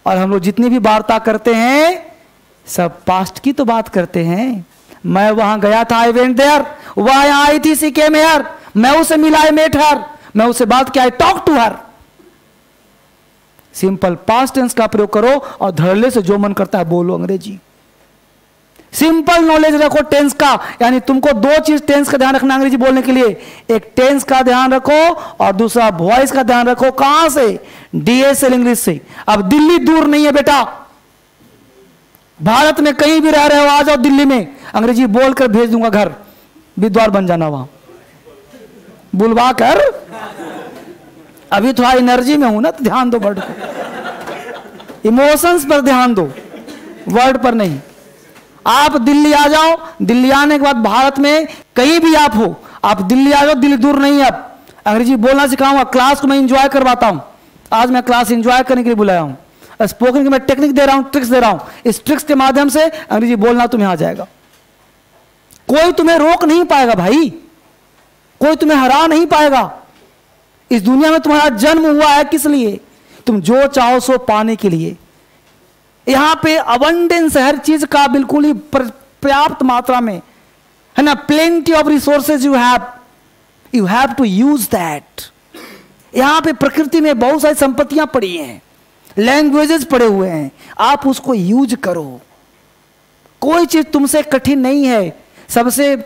और हम लोग जितनी भी वार्ता करते हैं सब पास्ट की तो बात करते हैं. मैं वहां गया था, आई वेंट देयर. वह यहां आई थी, सी केम हियर. मैं उसे मिला, आई मेट हर. मैं उससे बात किया, I talk to her. Simple past tense का प्रयोग करो, और धड़ल्ले से जो मन करता है बोलो अंग्रेजी. सिंपल नॉलेज रखो टेंस का. यानी तुमको दो चीज टेंस का ध्यान रखना अंग्रेजी बोलने के लिए. एक टेंस का ध्यान रखो, और दूसरा वॉइस का ध्यान रखो. कहां से? डीएसएल इंग्लिश से. अब दिल्ली दूर नहीं है बेटा. भारत में कहीं भी रह रहे हो, आ जाओ दिल्ली में, अंग्रेजी बोलकर भेज दूंगा घर. विद्वान बन जाना वहां, बुलवा कर. अभी थोड़ा एनर्जी में हूं ना, तो ध्यान दो वर्ड पर, इमोशंस पर ध्यान दो, वर्ड पर नहीं. आप दिल्ली आ जाओ. दिल्ली आने के बाद भारत में कहीं भी आप हो, आप दिल्ली आ जाओ. दिल्ली दूर नहीं है. अब अंग्रेजी बोलना सिखाऊंगा. क्लास को मैं इंजॉय करवाता हूं. आज मैं क्लास इंजॉय करने के लिए बुलाया हूं. स्पोकन की मैं टेक्निक दे रहा हूं, ट्रिक्स दे रहा हूं. इस ट्रिक्स के माध्यम से अंग्रेजी बोलना तुम्हें आ जाएगा. कोई तुम्हें रोक नहीं पाएगा भाई, कोई तुम्हें हरा नहीं पाएगा. इस दुनिया में तुम्हारा जन्म हुआ है किस लिए? तुम जो चाहो सो पाने के लिए. यहां पे अबंडेंस है हर चीज का, बिल्कुल ही पर्याप्त मात्रा में है ना. Plenty of resources you have to use that. यहां पे प्रकृति में बहुत सारी संपत्तियां पड़ी हैं, लैंग्वेजेस पड़े हुए हैं. आप उसको यूज करो. कोई चीज तुमसे कठिन नहीं है. सबसे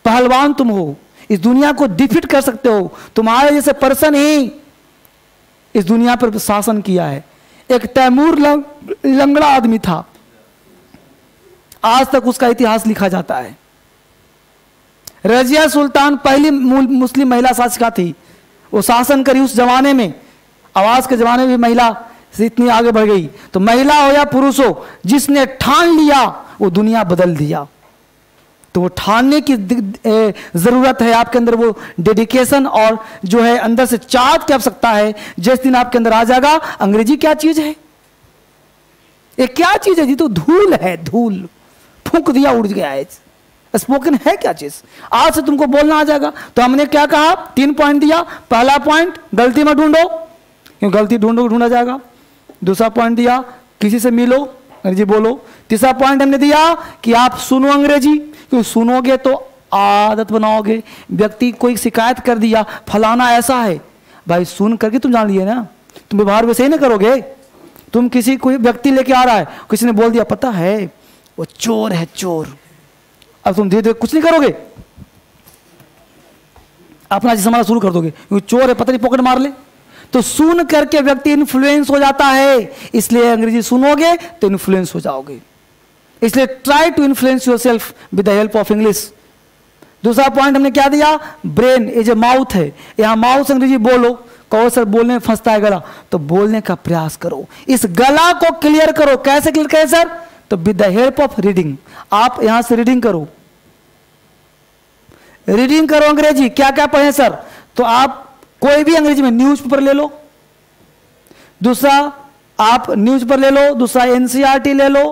पहलवान तुम हो, इस दुनिया को डिफीट कर सकते हो. तुम्हारे जैसे पर्सन ही इस दुनिया पर शासन किया है. एक तैमूर लंगड़ा आदमी था, आज तक उसका इतिहास लिखा जाता है. रजिया सुल्तान पहली मुस्लिम महिला शासिका थी. वो शासन करी उस जमाने में. आवाज के जमाने में भी महिला से इतनी आगे बढ़ गई. तो महिला हो या पुरुष हो, जिसने ठान लिया वो दुनिया बदल दिया. तो वो ठानने की जरूरत है आपके अंदर, वो डेडिकेशन और जो है अंदर से चाहत की आवश्यकता है. जिस दिन आपके अंदर आ जाएगा अंग्रेजी क्या चीज है, ये क्या चीज है जी? तो धूल है, धूल फूंक दिया उड़ गया है. स्पोकन है क्या चीज? आज से तुमको बोलना आ जाएगा. तो हमने क्या कहा? 3 पॉइंट दिया. पहला पॉइंट गलती में ढूंढो, क्यों गलती ढूंढा जाएगा. दूसरा पॉइंट दिया किसी से मिलो, अंग्रेजी बोलो. तीसरा पॉइंट हमने दिया कि आप सुनो अंग्रेजी, क्यों सुनोगे तो आदत बनाओगे. व्यक्ति कोई शिकायत कर दिया, फलाना ऐसा है, भाई सुन करके तुम जान लिए ना, तुम व्यवहार वैसे ही ना करोगे. तुम किसी कोई व्यक्ति लेके आ रहा है, किसी ने बोल दिया पता है वो चोर है, चोर. अब तुम धीरे धीरे कुछ नहीं करोगे, अपना चीज संभालना शुरू कर दोगे. वो चोर है, पता नहीं पॉकेट मार ले. तो सुन करके व्यक्ति इन्फ्लुएंस हो जाता है. इसलिए अंग्रेजी सुनोगे तो इन्फ्लुएंस हो जाओगे. इसलिए try to influence yourself with the help of English. दूसरा पॉइंट हमने क्या दिया? ब्रेन ये जो माउथ है, यहां माउथ अंग्रेजी बोलो. कहो सर बोलने में फंसता है गला, तो बोलने का प्रयास करो. इस गला को क्लियर करो. कैसे क्लियर करें सर? तो with the help of reading. आप यहां से रीडिंग करो, रीडिंग करो अंग्रेजी. क्या क्या पढ़े सर? तो आप कोई भी अंग्रेजी में न्यूज़पेपर ले लो. दूसरा आप न्यूज़पेपर ले लो. दूसरा एनसीईआरटी ले लो.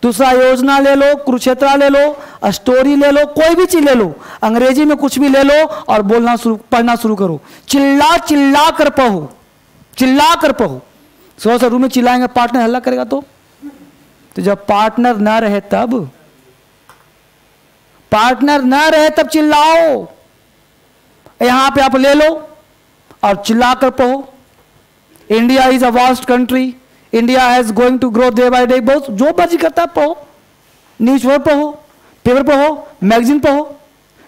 दूसरा योजना ले लो, कुरुक्षेत्र ले लो, स्टोरी ले लो, कोई भी चीज ले लो, अंग्रेजी में कुछ भी ले लो और बोलना शुरू, पढ़ना शुरू करो. चिल्ला चिल्ला कर पढ़ो, चिल्ला कर पढ़ो. सौ रूम में चिल्लाएंगे, पार्टनर हल्ला करेगा तो जब पार्टनर ना रहे तब पार्टनर न रहे तब चिल्लाओ, यहां पे आप ले लो और चिल्लाकर पढ़ो। India is a vast country, India has going to grow day by day. बहुत जो मर्जी करता है पढ़ो, न्यूज पढ़ो, पेपर पढ़ो, मैगजीन पढ़ो,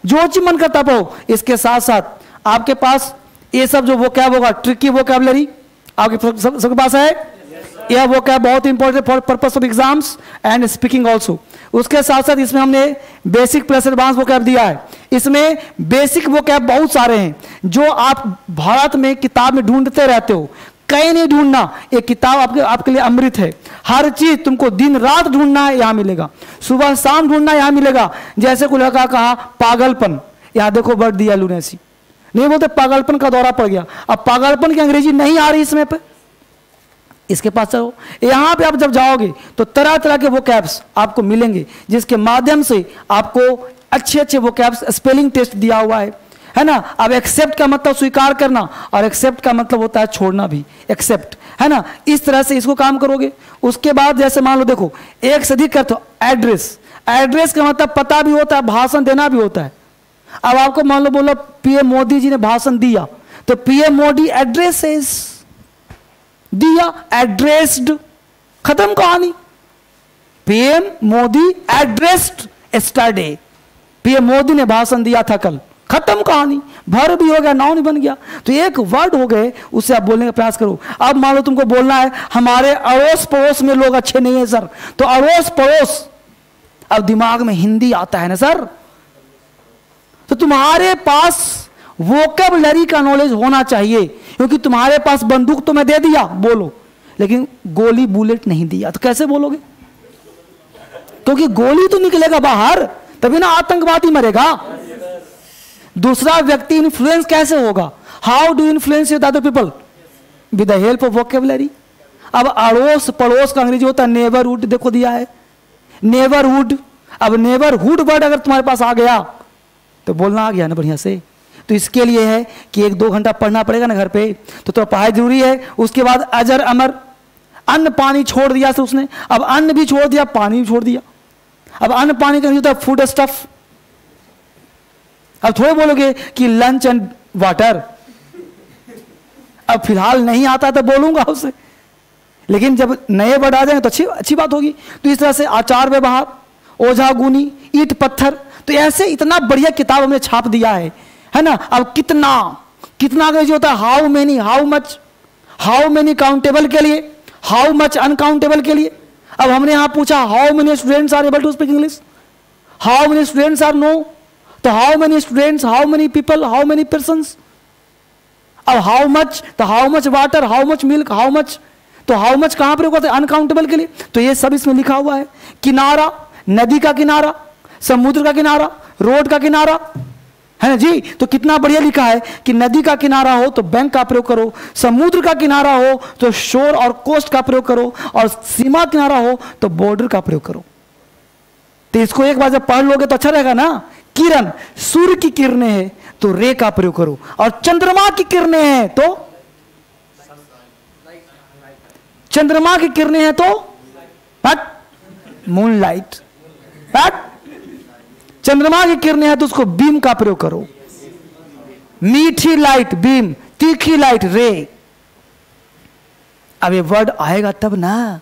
जो चीज मन करता पढ़ो। इसके साथ साथ आपके पास ये सब जो वोकैब होगा, ट्रिकी वोकैबलरी आपके सबके पास है। यह वोकैब बहुत important for purpose of exams and speaking also. उसके साथ साथ इसमें हमने बेसिक प्लस एडवांस वोकैब दिया है। इसमें बेसिक वोकैब बहुत सारे हैं जो आप भारत में किताब में ढूंढते रहते हो, कहीं नहीं ढूंढना। ये किताब आपके लिए अमृत है। हर चीज तुमको दिन रात ढूंढना है, यहां मिलेगा। सुबह शाम ढूंढना यहां मिलेगा। जैसे कोई लड़का कहा पागलपन, यहां देखो वर्ड दिया लूनेसी, नहीं बोलते पागलपन का दौरा पड़ गया। अब पागलपन की अंग्रेजी नहीं आ रही इसमें पे, इसके पास चलो। यहां पे आप जब जाओगे तो तरह तरह के वोकैब्स आपको मिलेंगे, जिसके माध्यम से आपको अच्छे अच्छे वोकैब्स, स्पेलिंग टेस्ट दिया हुआ है ना। अब एक्सेप्ट का मतलब स्वीकार करना, और एक्सेप्ट का मतलब होता है छोड़ना भी, एक्सेप्ट, है ना। इस तरह से इसको काम करोगे। उसके बाद जैसे मान लो देखो, एक से अधिक करते हो एड्रेस। एड्रेस का मतलब पता भी होता है, भाषण देना भी होता है। अब आपको मान लो बोलो पीएम मोदी जी ने भाषण दिया, तो पीएम मोदी एड्रेसेस दिया, एड्रेस्ड, खत्म कहानी। PM Modi addressed yesterday, PM Modi ने भाषण दिया था कल, खत्म कहानी। भर भी हो गया, नाउन बन गया। तो एक वर्ड हो गए, उससे आप बोलने का प्रयास करो। अब मान लो तुमको बोलना है हमारे अड़ोस पड़ोस में लोग अच्छे नहीं है सर, तो अड़ोस पड़ोस, अब दिमाग में हिंदी आता है ना सर, तो तुम्हारे पास वोकैबुलरी का नॉलेज होना चाहिए। क्योंकि तुम्हारे पास बंदूक तो मैं दे दिया, बोलो, लेकिन गोली बुलेट नहीं दिया, तो कैसे बोलोगे? क्योंकि गोली तो निकलेगा बाहर, तभी ना आतंकवादी मरेगा। दूसरा व्यक्ति इन्फ्लुएंस कैसे होगा? How do influence with other people? With the help of vocabulary. अब अड़ोस पड़ोस का अंग्रेजी होता है नेबरहुड, देखो दिया है नेबरहुड। अब नेबरहुड वर्ड अगर तुम्हारे पास आ गया तो बोलना आ गया ना बढ़िया से। तो इसके लिए है कि 1-2 घंटा पढ़ना पड़ेगा ना घर पे, तो थोड़ा पढ़ाई जरूरी है। उसके बाद अजर अमर, अन्न पानी छोड़ दिया से उसने, अब अन्न भी छोड़ दिया, पानी भी छोड़ दिया। अब अन्न पानी का होता है फूड स्टफ। अब थोड़े बोलोगे कि लंच एंड वाटर, अब फिलहाल नहीं आता तो बोलूंगा उससे, लेकिन जब नए वर्ड आ जाएंगे तो अच्छी बात होगी। तो इस तरह से आचार व्यवहार, ओझा गुनी, ईट पत्थर, तो ऐसे इतना बढ़िया किताब हमने छाप दिया है ना। अब कितना अंग्रेजी होता है how many, how much, how many countable के लिए, हाउ मच अनकाउंटेबल के लिए। अब हमने यहां पूछा how many students are able to speak English, how many students are no, तो how many students, how many people, how many persons. अब हाउ मच, तो how much water, how much milk, how much, तो how much कहां पर होता है? Uncountable के लिए। तो ये सब इसमें लिखा हुआ है। किनारा, नदी का किनारा, समुद्र का किनारा, रोड का किनारा, है ना जी। तो कितना बढ़िया लिखा है कि नदी का किनारा हो तो बैंक का प्रयोग करो, समुद्र का किनारा हो तो शोर और कोस्ट का प्रयोग करो, और सीमा किनारा हो तो बॉर्डर का प्रयोग करो। तो इसको एक बार जब पढ़ लोगे तो अच्छा रहेगा ना। किरण, सूर्य की किरणें हैं तो रे का प्रयोग करो, और चंद्रमा की किरणें हैं तो, चंद्रमा की किरणें हैं तो मून लाइट, चंद्रमा की किरणें हैं तो उसको बीम का प्रयोग करो। मीठी लाइट बीम, तीखी लाइट रे। अब ये वर्ड आएगा तब ना।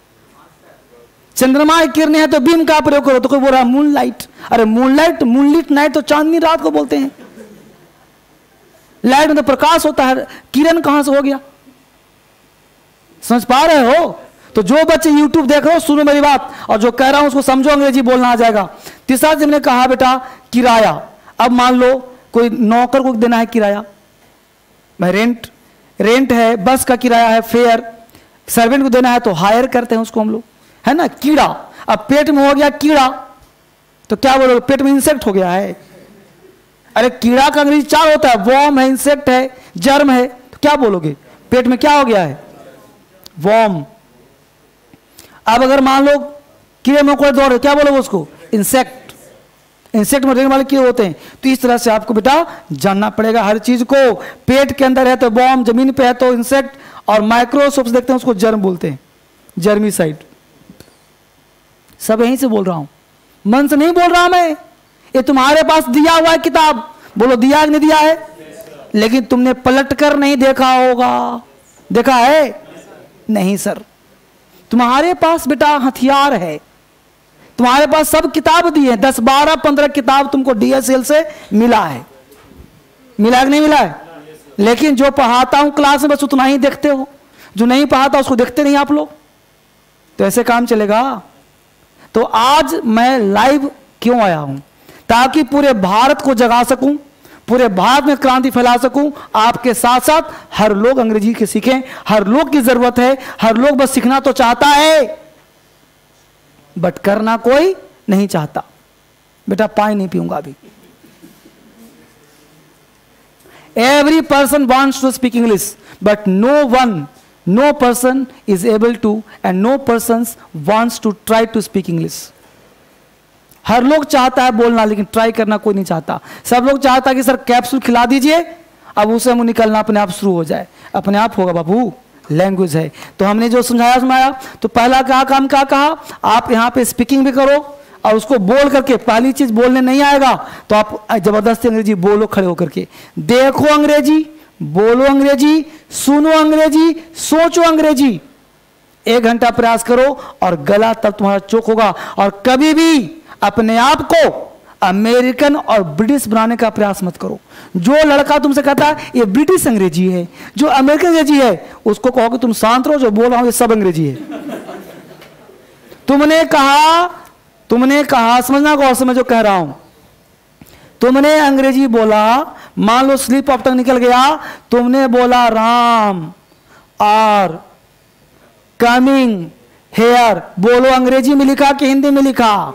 चंद्रमा की किरणें हैं तो बीम का प्रयोग करो, तो कोई बोल रहा है मून लाइट। अरे मून लाइट, मूनलिट नाइट तो चांदनी रात को बोलते हैं। लाइट में तो प्रकाश होता है, किरण कहां से हो गया? समझ पा रहे हो? तो जो बच्चे YouTube देख रहे हो सुनो मेरी बात, और जो कह रहा हूं उसको समझो, अंग्रेजी बोलना आ जाएगा। तीसरा जब मैंने कहा बेटा किराया, अब मान लो कोई नौकर को देना है किराया, भाई रेंट है, बस का किराया है, फेयर, सर्वेंट को देना है तो हायर करते हैं उसको हम लोग, है ना। कीड़ा, अब पेट में हो गया कीड़ा तो क्या बोलोगे? पेट में इंसेक्ट हो गया है। अरे कीड़ा का अंग्रेजी 4 होता है, वॉर्म है, इंसेक्ट है, जर्म है, तो क्या बोलोगे? पेट में क्या हो गया है? वॉर्म। अब अगर मान लो कीड़े मकोड़े दौड़ रहे, क्या बोलोगे उसको? इंसेक्ट। इंसेक्ट में रहने वाले कीड़े होते हैं। तो इस तरह से आपको बेटा जानना पड़ेगा हर चीज को। पेट के अंदर है तो वॉर्म, जमीन पे है तो इंसेक्ट, और माइक्रोस्कोप से देखते हैं उसको जर्म बोलते हैं, जर्मीसाइड। सब यहीं से बोल रहा हूं, मन से नहीं बोल रहा मैं, ये तुम्हारे पास दिया हुआ है किताब, बोलो दिया है कि नहीं दिया है? लेकिन तुमने पलट कर नहीं देखा होगा, देखा है? नहीं सर, तुम्हारे पास बेटा हथियार है, तुम्हारे पास सब किताब दी है, 10 12 15 किताब तुमको DSL से मिला है, मिला कि नहीं मिला है? लेकिन जो पढ़ाता हूं क्लास में बस उतना ही देखते हो, जो नहीं पढ़ाता उसको देखते नहीं आप लोग, तो ऐसे काम चलेगा? तो आज मैं लाइव क्यों आया हूं? ताकि पूरे भारत को जगा सकूं, पूरे भारत में क्रांति फैला सकूं। आपके साथ साथ हर लोग अंग्रेजी के सीखें, हर लोग की जरूरत है, हर लोग बस सीखना तो चाहता है बट करना कोई नहीं चाहता। बेटा पानी नहीं पीऊंगा अभी। Every person wants to speak English, but no person is able to, and no person wants to try to speak English. हर लोग चाहता है बोलना, लेकिन ट्राई करना कोई नहीं चाहता। सब लोग चाहता है कि सर कैप्सूल खिला दीजिए, अब उसे मुंह निकलना अपने आप शुरू हो जाए। अपने आप होगा बाबू, लैंग्वेज है। तो हमने जो समझाया, तो पहला क्या काम क्या कहा, आप यहाँ पे स्पीकिंग भी करो और उसको बोल करके, पहली चीज बोलने नहीं आएगा तो आप जबरदस्ती अंग्रेजी बोलो, खड़े होकर के देखो अंग्रेजी, बोलो अंग्रेजी, सुनो अंग्रेजी, सोचो अंग्रेजी। 1 घंटा प्रयास करो और गला तब तुम्हारा चोक होगा। और कभी भी अपने आप को अमेरिकन और ब्रिटिश बनाने का प्रयास मत करो। जो लड़का तुमसे कहता है ये ब्रिटिश अंग्रेजी है, जो अमेरिकन अंग्रेजी है, उसको कहोगे तुम शांत रहो, जो बोल रहा हूं ये सब अंग्रेजी है। तुमने कहा समझना, गौर से मैं जो कह रहा हूं, तुमने अंग्रेजी बोला, मान लो स्लिप ऑफ टंग निकल गया, तुमने बोला राम और कमिंग हेयर, बोलो अंग्रेजी में लिखा कि हिंदी में लिखा?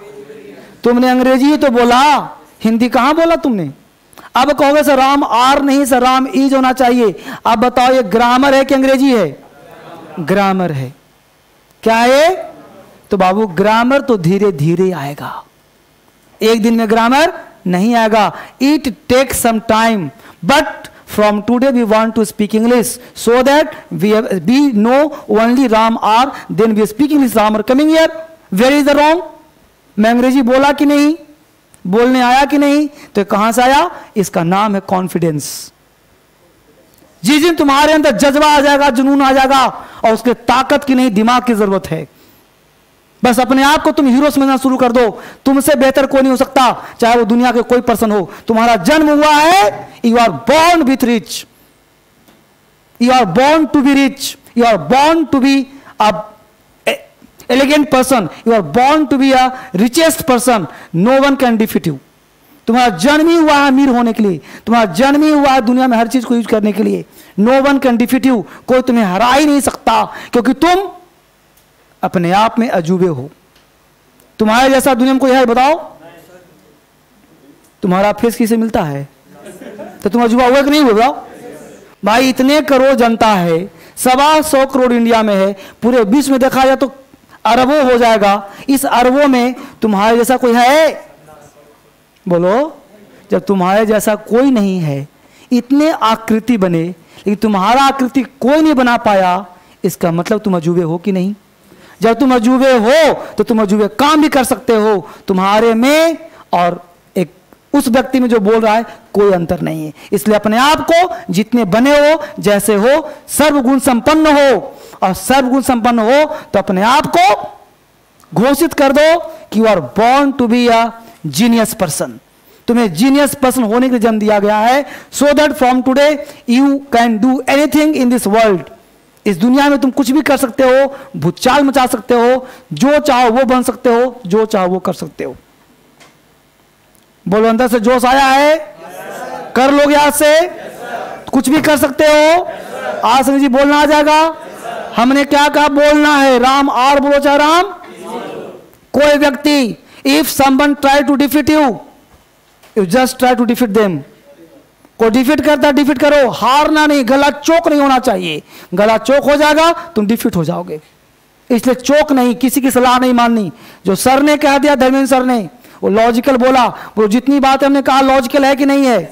तुमने अंग्रेजी तो बोला, हिंदी कहां बोला तुमने? अब कहोगे सर राम आर नहीं सर, राम इज होना चाहिए। अब बताओ ये ग्रामर है कि अंग्रेजी है? ग्रामर है। क्या है? तो बाबू ग्रामर तो धीरे धीरे आएगा, एक दिन में ग्रामर नहीं आएगा। It takes some time, but from today we want to speak English so that we know only Ram are, then we speak English Ram are coming here. Where is the wrong? मैं अंग्रेजी बोला कि नहीं, बोलने आया कि नहीं? तो कहां से आया? इसका नाम है कॉन्फिडेंस। जिस दिन तुम्हारे अंदर जज्बा आ जाएगा, जुनून आ जाएगा, और उसके ताकत की नहीं दिमाग की जरूरत है। बस अपने आप को तुम हीरो समझना शुरू कर दो। तुमसे बेहतर कोई नहीं हो सकता, चाहे वो दुनिया के कोई पर्सन हो। तुम्हारा जन्म हुआ है, you are born with rich, you are born to be rich, you are born to be a elegant person, you are born to be a richest person. No one can defeat you. तुम्हारा जन्म ही हुआ है अमीर होने के लिए, तुम्हारा जन्म ही हुआ है दुनिया में हर चीज को यूज करने के लिए। No one can defeat you, कोई तुम्हें हरा ही नहीं सकता, क्योंकि तुम अपने आप में अजूबे हो। तुम्हारे जैसा दुनिया में कोई है बताओ? तुम्हारा फेस किसे मिलता है? तो तुम अजूबा हुआ कि नहीं हुआ बताओ? भाई इतने करोड़ जनता है, 125 करोड़ इंडिया में है, पूरे विश्व में देखा जाए तो अरबों हो जाएगा। इस अरबों में तुम्हारे जैसा कोई है? बोलो। जब तुम्हारे जैसा कोई नहीं है, इतने आकृति बने लेकिन तुम्हारा आकृति कोई नहीं बना पाया, इसका मतलब तुम अजूबे हो कि नहीं? जब तुम अजूबे हो तो तुम अजूबे काम भी कर सकते हो। तुम्हारे में और एक उस व्यक्ति में जो बोल रहा है कोई अंतर नहीं है। इसलिए अपने आप को जितने बने हो, जैसे हो, सर्वगुण संपन्न हो। और सर्वगुण संपन्न हो तो अपने आप को घोषित कर दो कि you are born to be a genius person. तुम्हें जीनियस पर्सन होने के लिए जन्म दिया गया है, so that from today you can do anything in this world. इस दुनिया में तुम कुछ भी कर सकते हो, भूचाल मचा सकते हो, जो चाहो वो बन सकते हो, जो चाहो वो कर सकते हो। बोलो अंदर से जोश आया है? yes, कर लोगे आज से? yes, कुछ भी कर सकते हो। yes, आज से जी बोलना आ जाएगा। yes, हमने क्या कहा? बोलना है राम आर, बोलो चाहे राम। कोई व्यक्ति, if someone try to defeat you, you just try to defeat them. कोई डिफीट करता है, डिफीट करो, हारना नहीं, गला चोक नहीं होना चाहिए। गला चोक हो जाएगा तुम डिफीट हो जाओगे। इसलिए चोक नहीं, किसी की सलाह नहीं माननी। जो सर ने कह दिया, धर्मेंद्र सर ने, वो लॉजिकल बोला, वो जितनी बात हमने कहा लॉजिकल है कि नहीं है?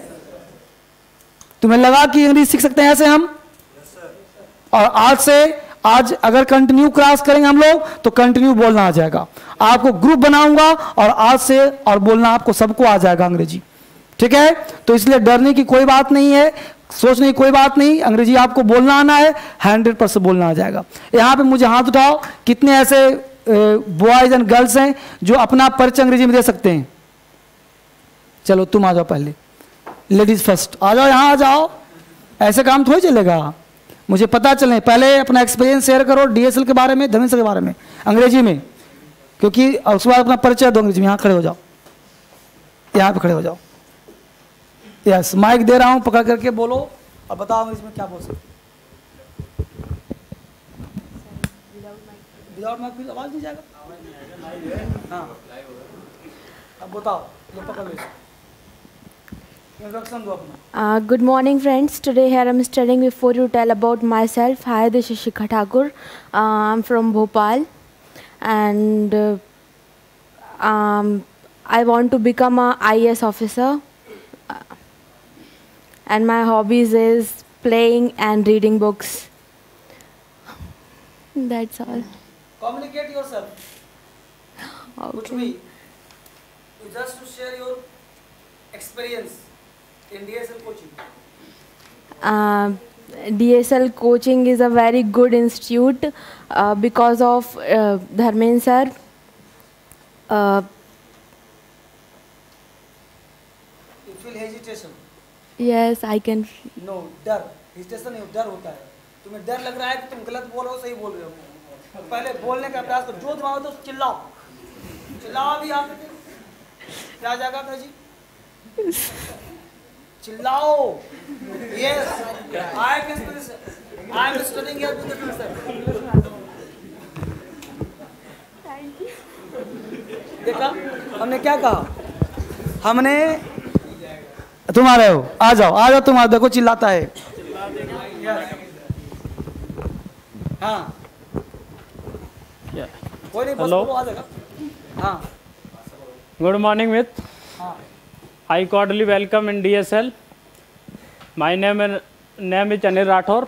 तुम्हें लगा कि इंग्लिश सीख सकते हैं ऐसे हम? और आज से आज अगर कंटिन्यू क्लास करेंगे हम लोग तो कंटिन्यू बोलना आ जाएगा। आपको ग्रुप बनाऊंगा और आज से और बोलना आपको सबको आ जाएगा अंग्रेजी, ठीक है। तो इसलिए डरने की कोई बात नहीं है, सोचने की कोई बात नहीं, अंग्रेजी आपको बोलना आना है, 100% बोलना आ जाएगा। यहाँ पे मुझे हाथ उठाओ, कितने ऐसे बॉयज एंड गर्ल्स हैं जो अपना परिचय अंग्रेजी में दे सकते हैं? चलो तुम आ जाओ पहले, लेडीज फर्स्ट, आ जाओ, यहाँ आ जाओ। ऐसे काम थोड़ी चलेगा, मुझे पता चले। पहले अपना एक्सपीरियंस शेयर करो डीएसएल के बारे में, धर्मेंद्र के बारे में अंग्रेजी में, क्योंकि उसके बाद अपना परिचय दो अंग्रेजी में। यहाँ खड़े हो जाओ, यहाँ पे खड़े हो जाओ। यस, माइक दे रहा हूँ, पकड़ करके बोलो और बताओ अंग्रेजी में क्या बोल सकते। विदाउट माइक फिर आवाज नहीं जाएगा। हाँ, अब बताओ, लो पकड़ लो, इंट्रोडक्शन दो अपना। Good morning, friends. Today here I'm studying before you tell about myself. Hi, this is Shikha Thakur. I'm from Bhopal, and I want to become a IAS officer. And my hobbies is playing and reading books. That's all. Communicate yourself. Kuch bhi. Just to share your experience in DSL coaching. DSL coaching is a very good institute because of Dharmendra sir. You feel hesitation? Yes, I can. No, डर, hesitation नहीं, डर होता है। तुम्हें डर लग रहा है कि तुम गलत बोल रहे हो, सही बोल रहे हो। पहले बोलने का प्रयास करो, जो दिमाग हो तो चिल्लाओ, चिल्लाओ भी आप क्या जाएगा जी, चिल्लाओ। Yes, I am studying here with the sir. देखा हमने क्या कहा, हमने, तुम आ रहे हो, आ जाओ आ जाओ, तुम आ, देखो चिल्लाता है। हाँ, कोई नहीं, बस बोलो, आ जाएगा। हाँ, गुड मॉर्निंग मित, I cordially welcome in DSL. My name is Anil Rathore.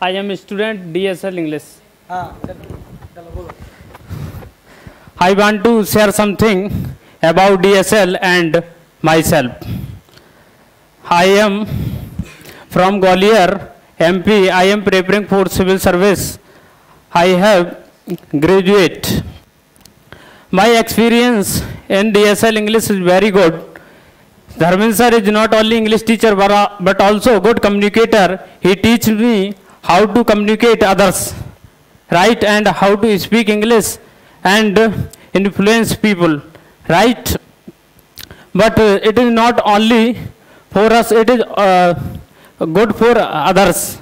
I am a student DSL English. हाँ, चलो बोलो। I want to share something about DSL and myself. I am from Gwalior, MP. I am preparing for civil service. I have graduate. My experience in DSL English is very good. Dharmendra sir is not only English teacher but also good communicator. He teaches me how to communicate others, right, and how to speak English and influence people, right. But it is not only for us, it is good for others,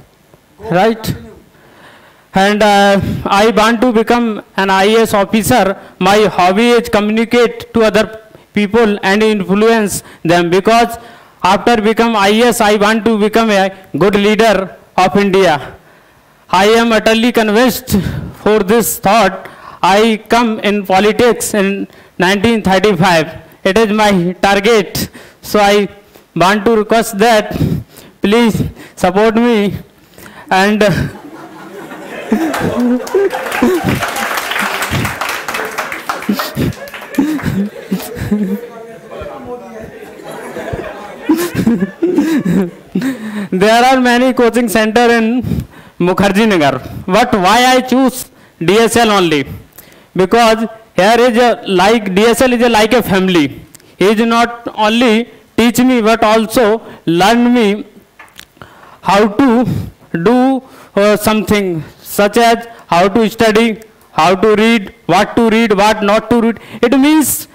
right. And I want to become an IAS officer. My hobby is communicate to other people and influence them, because after become IAS, I want to become a good leader of India. I am utterly convinced for this thought. I come in politics in 1935. It is my target. So I want to request that please support me and there are many coaching center in Mukherjee Nagar. But why I choose DSL only? Because here is DSL is like a family. He is not only teach me but also learn me how to do something, such as how to study, how to read, what not to read. It means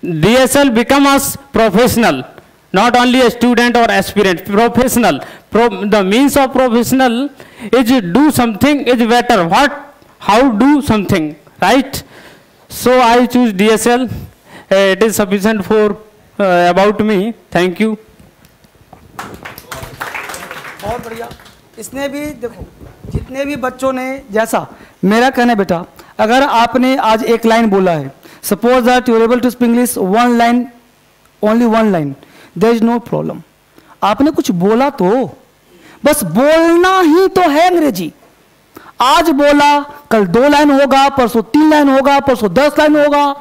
DSL become us professional, not only a student or aspirant, professional. The means of professional is do something is better. How do something, right? So I choose DSL. It is sufficient for about me. Thank you. बहुत बढ़िया। इसने भी देखो, जितने भी बच्चों ने, जैसा मेरा कहना बेटा, अगर आपने आज एक लाइन बोला है, suppose that you are able to speak English one line, only one line, there is no problem. आपने कुछ बोला तो बस बोलना ही तो है अंग्रेजी, आज बोला, कल 2 लाइन होगा, परसों 3 लाइन होगा, परसों 10 लाइन होगा,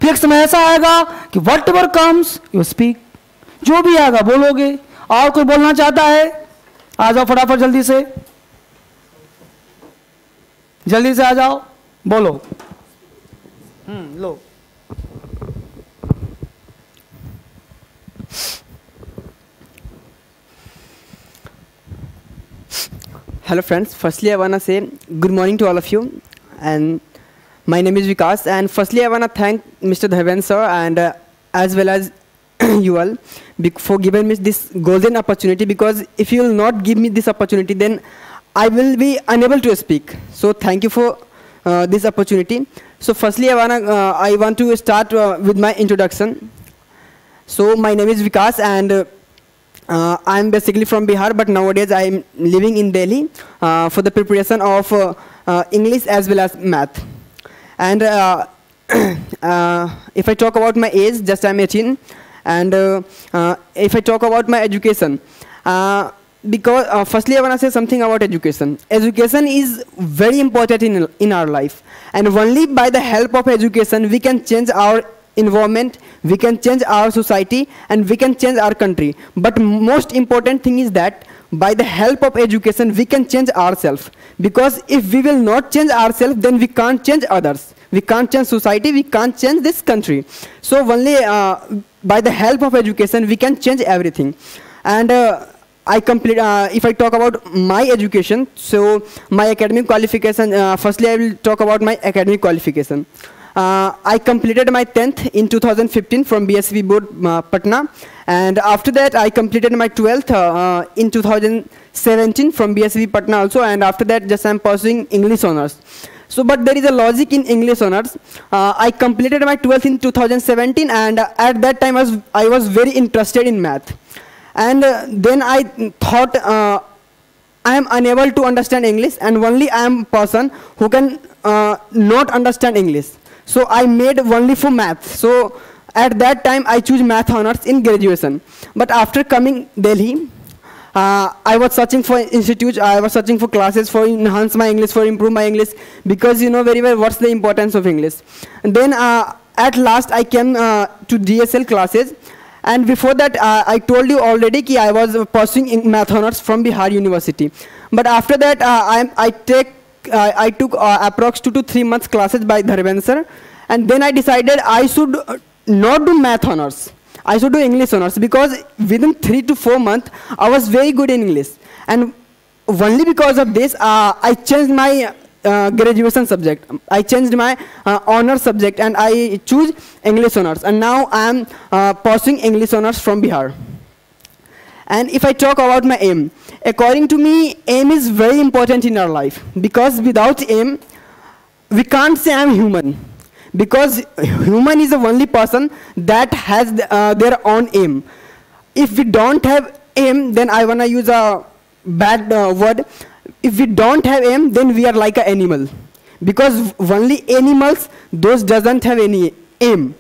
फिर एक समय ऐसा आएगा कि what ever comes you speak, जो भी आएगा बोलोगे। और कोई बोलना चाहता है? आ जाओ फटाफट, जल्दी से, जल्दी से आ जाओ, बोलो। लो। Hello friends, firstly I wanna say good morning to all of you, and my name is Vikas, and firstly I wanna thank Mr. Dharven sir and as well as you all for giving me this golden opportunity, because if you will not give me this opportunity then I will be unable to speak. So thank you for this opportunity. So firstly I want to start with my introduction. So my name is Vikas, and I'm basically from Bihar, but nowadays I'm living in Delhi for the preparation of English as well as math. And if I talk about my age, just I'm 18. And if I talk about my education, because firstly I want to say something about education. Education is very important in our life, and only by the help of education we can change our environment, we can change our society, and we can change our country. But most important thing is that by the help of education we can change ourselves, because if we will not change ourselves then we can't change others, we can't change society, we can't change this country. So only by the help of education we can change everything. And if I talk about my education, so my academic qualification, firstly I will talk about my academic qualification. I completed my 10th in 2015 from BSV Board Patna, and after that I completed my 12th in 2017 from BSV Patna also, and after that just I'm pursuing English honors. So but there is a logic in English honors. I completed my 12th in 2017, and at that time I was very interested in math, and then I thought I am unable to understand English, and only I am a person who can not understand English. So I made only for math. So at that time I choose math honors in graduation. But after coming Delhi, I was searching for institutes, I was searching for classes for enhance my English, for improve my English, because you know very well what's the importance of English. And then at last I came to DSL classes. And before that I told you already that I was pursuing math honors from Bihar University. But after that I took approx 2 to 3 months classes by Dharven sir, and then I decided I should not do math honors, I should do English honors, because within 3 to 4 months I was very good in English, and only because of this I changed my graduation subject, I changed my honor subject, and I choose English honors, and now I am pursuing English honors from Bihar. And if I talk about my aim, according to me, aim is very important in our life, because without aim, we can't say I'm human, because human is the only person that has their own aim. If we don't have aim, then I wanna use a bad word. If we don't have aim, then we are like an animal, because only animals, those doesn't have any aim.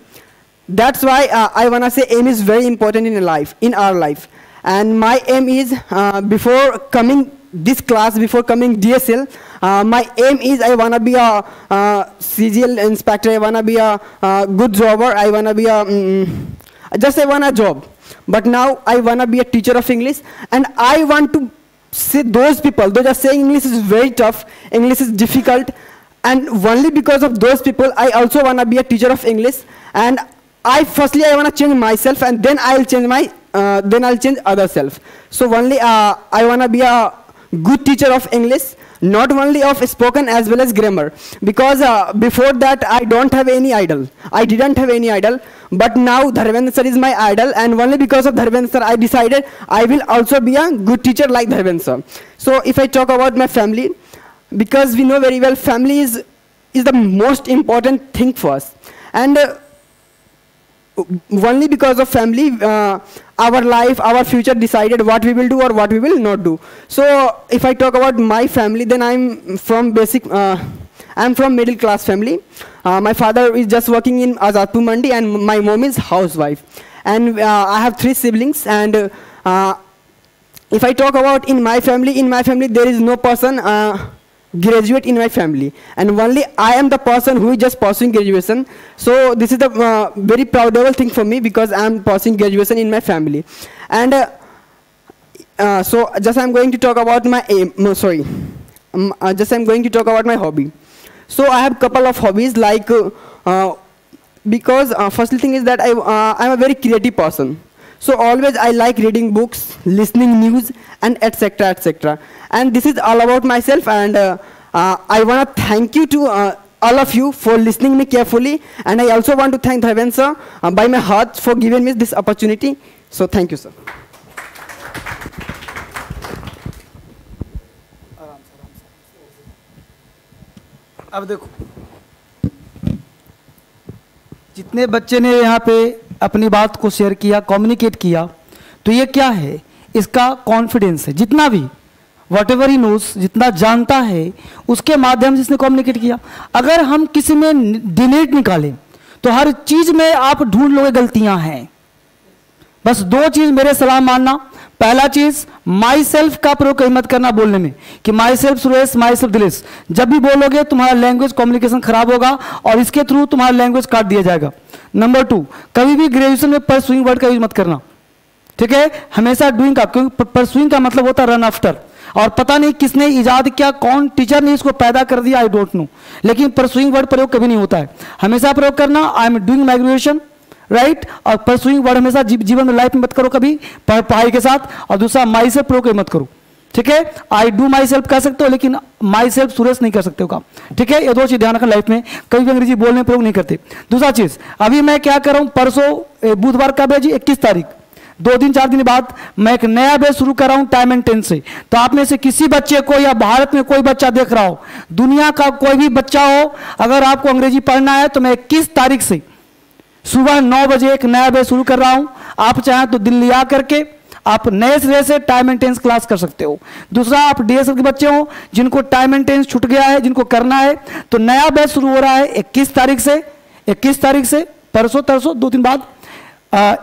That's why I wanna say aim is very important in our life. And my aim is, before coming this class, before coming DSL, my aim is I want to be a CGL inspector, I want to be a good jobber, I want to be I want a job. But now I want to be a teacher of English, and I want to see those people, those are saying English is very tough, English is difficult, and only because of those people I also want to be a teacher of English. And firstly I want to change myself, and then I'll change other self. So only I want to be a good teacher of English, not only of spoken as well as grammar, because before that I don't have any idol, I didn't have any idol, but now Dharven sir is my idol, and only because of Dharven sir I decided I will also be a good teacher like Dharven sir. So if I talk about my family, because we know very well family is the most important thing for us, and only because of family our life, our future decided what we will do or what we will not do. So if I talk about my family, then I'm from middle class family. My father is just working in Azadpur Mandi, and my mom is housewife, and I have 3 siblings. And if I talk about in my family there is no person graduate in my family, and only I am the person who is just pursuing graduation. So this is the very proudable thing for me, because I am pursuing graduation in my family. And so just I'm going to talk about my aim. No, sorry. Just I'm going to talk about my hobby. So I have couple of hobbies, like because first thing is that I'm a very creative person. So always I like reading books, listening news, and etc. etc. And this is all about myself. And I want to thank you to all of you for listening me carefully. And I also want to thank Dhaven sir by my heart for giving me this opportunity. So thank you, sir. अब देखो, जितने बच्चे ने यहाँ पे अपनी बात को शेयर किया, कम्युनिकेट किया, तो ये क्या है, इसका कॉन्फिडेंस है। जितना भी वट एवर ही नोस, जितना जानता है, उसके माध्यम से इसने कम्युनिकेट किया। अगर हम किसी में डिमेरिट निकालें तो हर चीज में आप ढूंढ लोगे गलतियां हैं। बस दो चीज मेरे सलाह मानना। पहला चीज, माई सेल्फ का प्रयोग कहीं मत करना बोलने में कि my self Suresh, my self Dilesh. जब भी बोलोगे तुम्हारा लैंग्वेज कम्युनिकेशन खराब होगा और इसके थ्रू तुम्हारा लैंग्वेज काट दिया जाएगा। नंबर 2, कभी भी ग्रेजुएशन में परसुइंग वर्ड का यूज मत करना, ठीक है। हमेशा डूइंग का, क्योंकि परसुइंग का मतलब होता है रन आफ्टर, और पता नहीं किसने इजाद किया, कौन टीचर ने इसको पैदा कर दिया, आई डोंट नो। लेकिन परसुइंग वर्ड प्रयोग कभी नहीं होता है। हमेशा प्रयोग करना I am doing my graduation, right. और परसुइंग वर्ड हमेशा जीवन में, लाइफ में मत करो कभी पढ़ाई के साथ। और दूसरा, माई सेल्फ प्रयोग मत करो, ठीक है। आई डू माई सेल्फ कह सकते हो, लेकिन माई सेल्फ सुरेश नहीं कर सकते हो काम, ठीक है। ये दो चीज ध्यान रखना लाइफ में, कभी भी अंग्रेजी बोलने प्रयोग नहीं करते। दूसरा चीज, अभी मैं क्या कर रहा हूं, परसों बुधवार का बैच 21 तारीख, 2 दिन 4 दिन बाद मैं एक नया बैच शुरू कर रहा हूं टाइम एंड टेंस से। तो आप में से किसी बच्चे को, या भारत में कोई बच्चा देख रहा हो, दुनिया का कोई भी बच्चा हो, अगर आपको अंग्रेजी पढ़ना है तो मैं 21 तारीख से सुबह 9 बजे एक नया बैच शुरू कर रहा हूं। आप चाहें तो दिल्ली आ करके आप नए सिरे से टाइम एंड टेंस क्लास कर सकते हो। दूसरा, आप डीएसएल के बच्चे हो जिनको टाइम एंड टेंस छूट गया है, जिनको करना है, तो नया बैच शुरू हो रहा है 21 तारीख से। 21 तारीख से परसों 2 दिन बाद,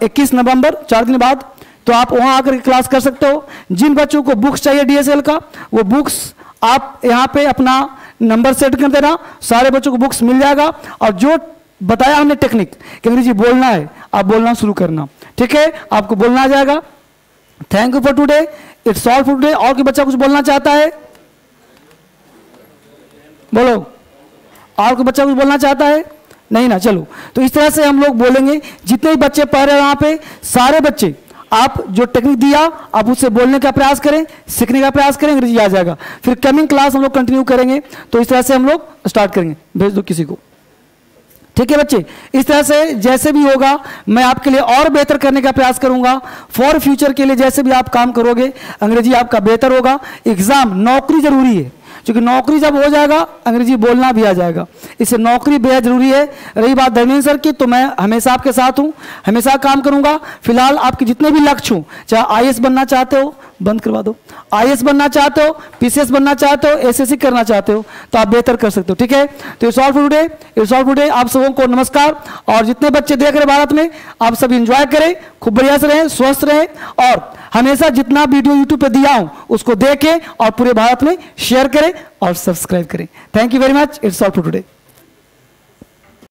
21 नवंबर 4 दिन बाद, तो आप वहां आकर क्लास कर सकते हो। जिन बच्चों को बुक्स चाहिए डीएसएल का, वो बुक्स आप यहां पे अपना नंबर सेट कर देना, सारे बच्चों को बुक्स मिल जाएगा। और जो बताया हमने टेक्निक कि अंग्रेजी बोलना है, आप बोलना शुरू करना, ठीक है। आपको बोलना आ जाएगा। Thank you for today, it's all for today. और कोई बच्चा कुछ बोलना चाहता है, बोलो। और कोई बच्चा कुछ बोलना चाहता है, नहीं ना, चलो। तो इस तरह से हम लोग बोलेंगे। जितने भी बच्चे पढ़ रहे हैं यहाँ पे, सारे बच्चे आप जो टेक्निक दिया आप उससे बोलने का प्रयास करें, सीखने का प्रयास करें, अंग्रेजी आ जाएगा। फिर कमिंग क्लास हम लोग कंटिन्यू करेंगे। तो इस तरह से हम लोग स्टार्ट करेंगे। भेज दो किसी को, ठीक है बच्चे। इस तरह से जैसे भी होगा मैं आपके लिए और बेहतर करने का प्रयास करूंगा। फॉर फ्यूचर के लिए जैसे भी आप काम करोगे, अंग्रेजी आपका बेहतर होगा। एग्जाम, नौकरी जरूरी है, क्योंकि नौकरी जब हो जाएगा अंग्रेजी बोलना भी आ जाएगा। इससे नौकरी बेहद जरूरी है। रही बात धर्मेंद्र सर की, तो मैं हमेशा आपके साथ हूं, हमेशा काम करूंगा। फिलहाल आपके जितने भी लक्ष्य हो, चाहे आईएएस बनना चाहते हो, बंद करवा दो, आईएएस बनना चाहते हो, पीसीएस बनना चाहते हो, एसएससी करना चाहते हो, तो आप बेहतर कर सकते हो, ठीक है। तो it's all for today, it's all for today. आप सबों को नमस्कार। और जितने बच्चे देख रहे भारत में, आप सब एंजॉय करें, खूब बढ़िया से रहें, स्वस्थ रहें, और हमेशा जितना वीडियो यूट्यूब पे दिया हूं उसको देखें और पूरे भारत में शेयर करें और सब्सक्राइब करें। Thank you very much. It's all for today.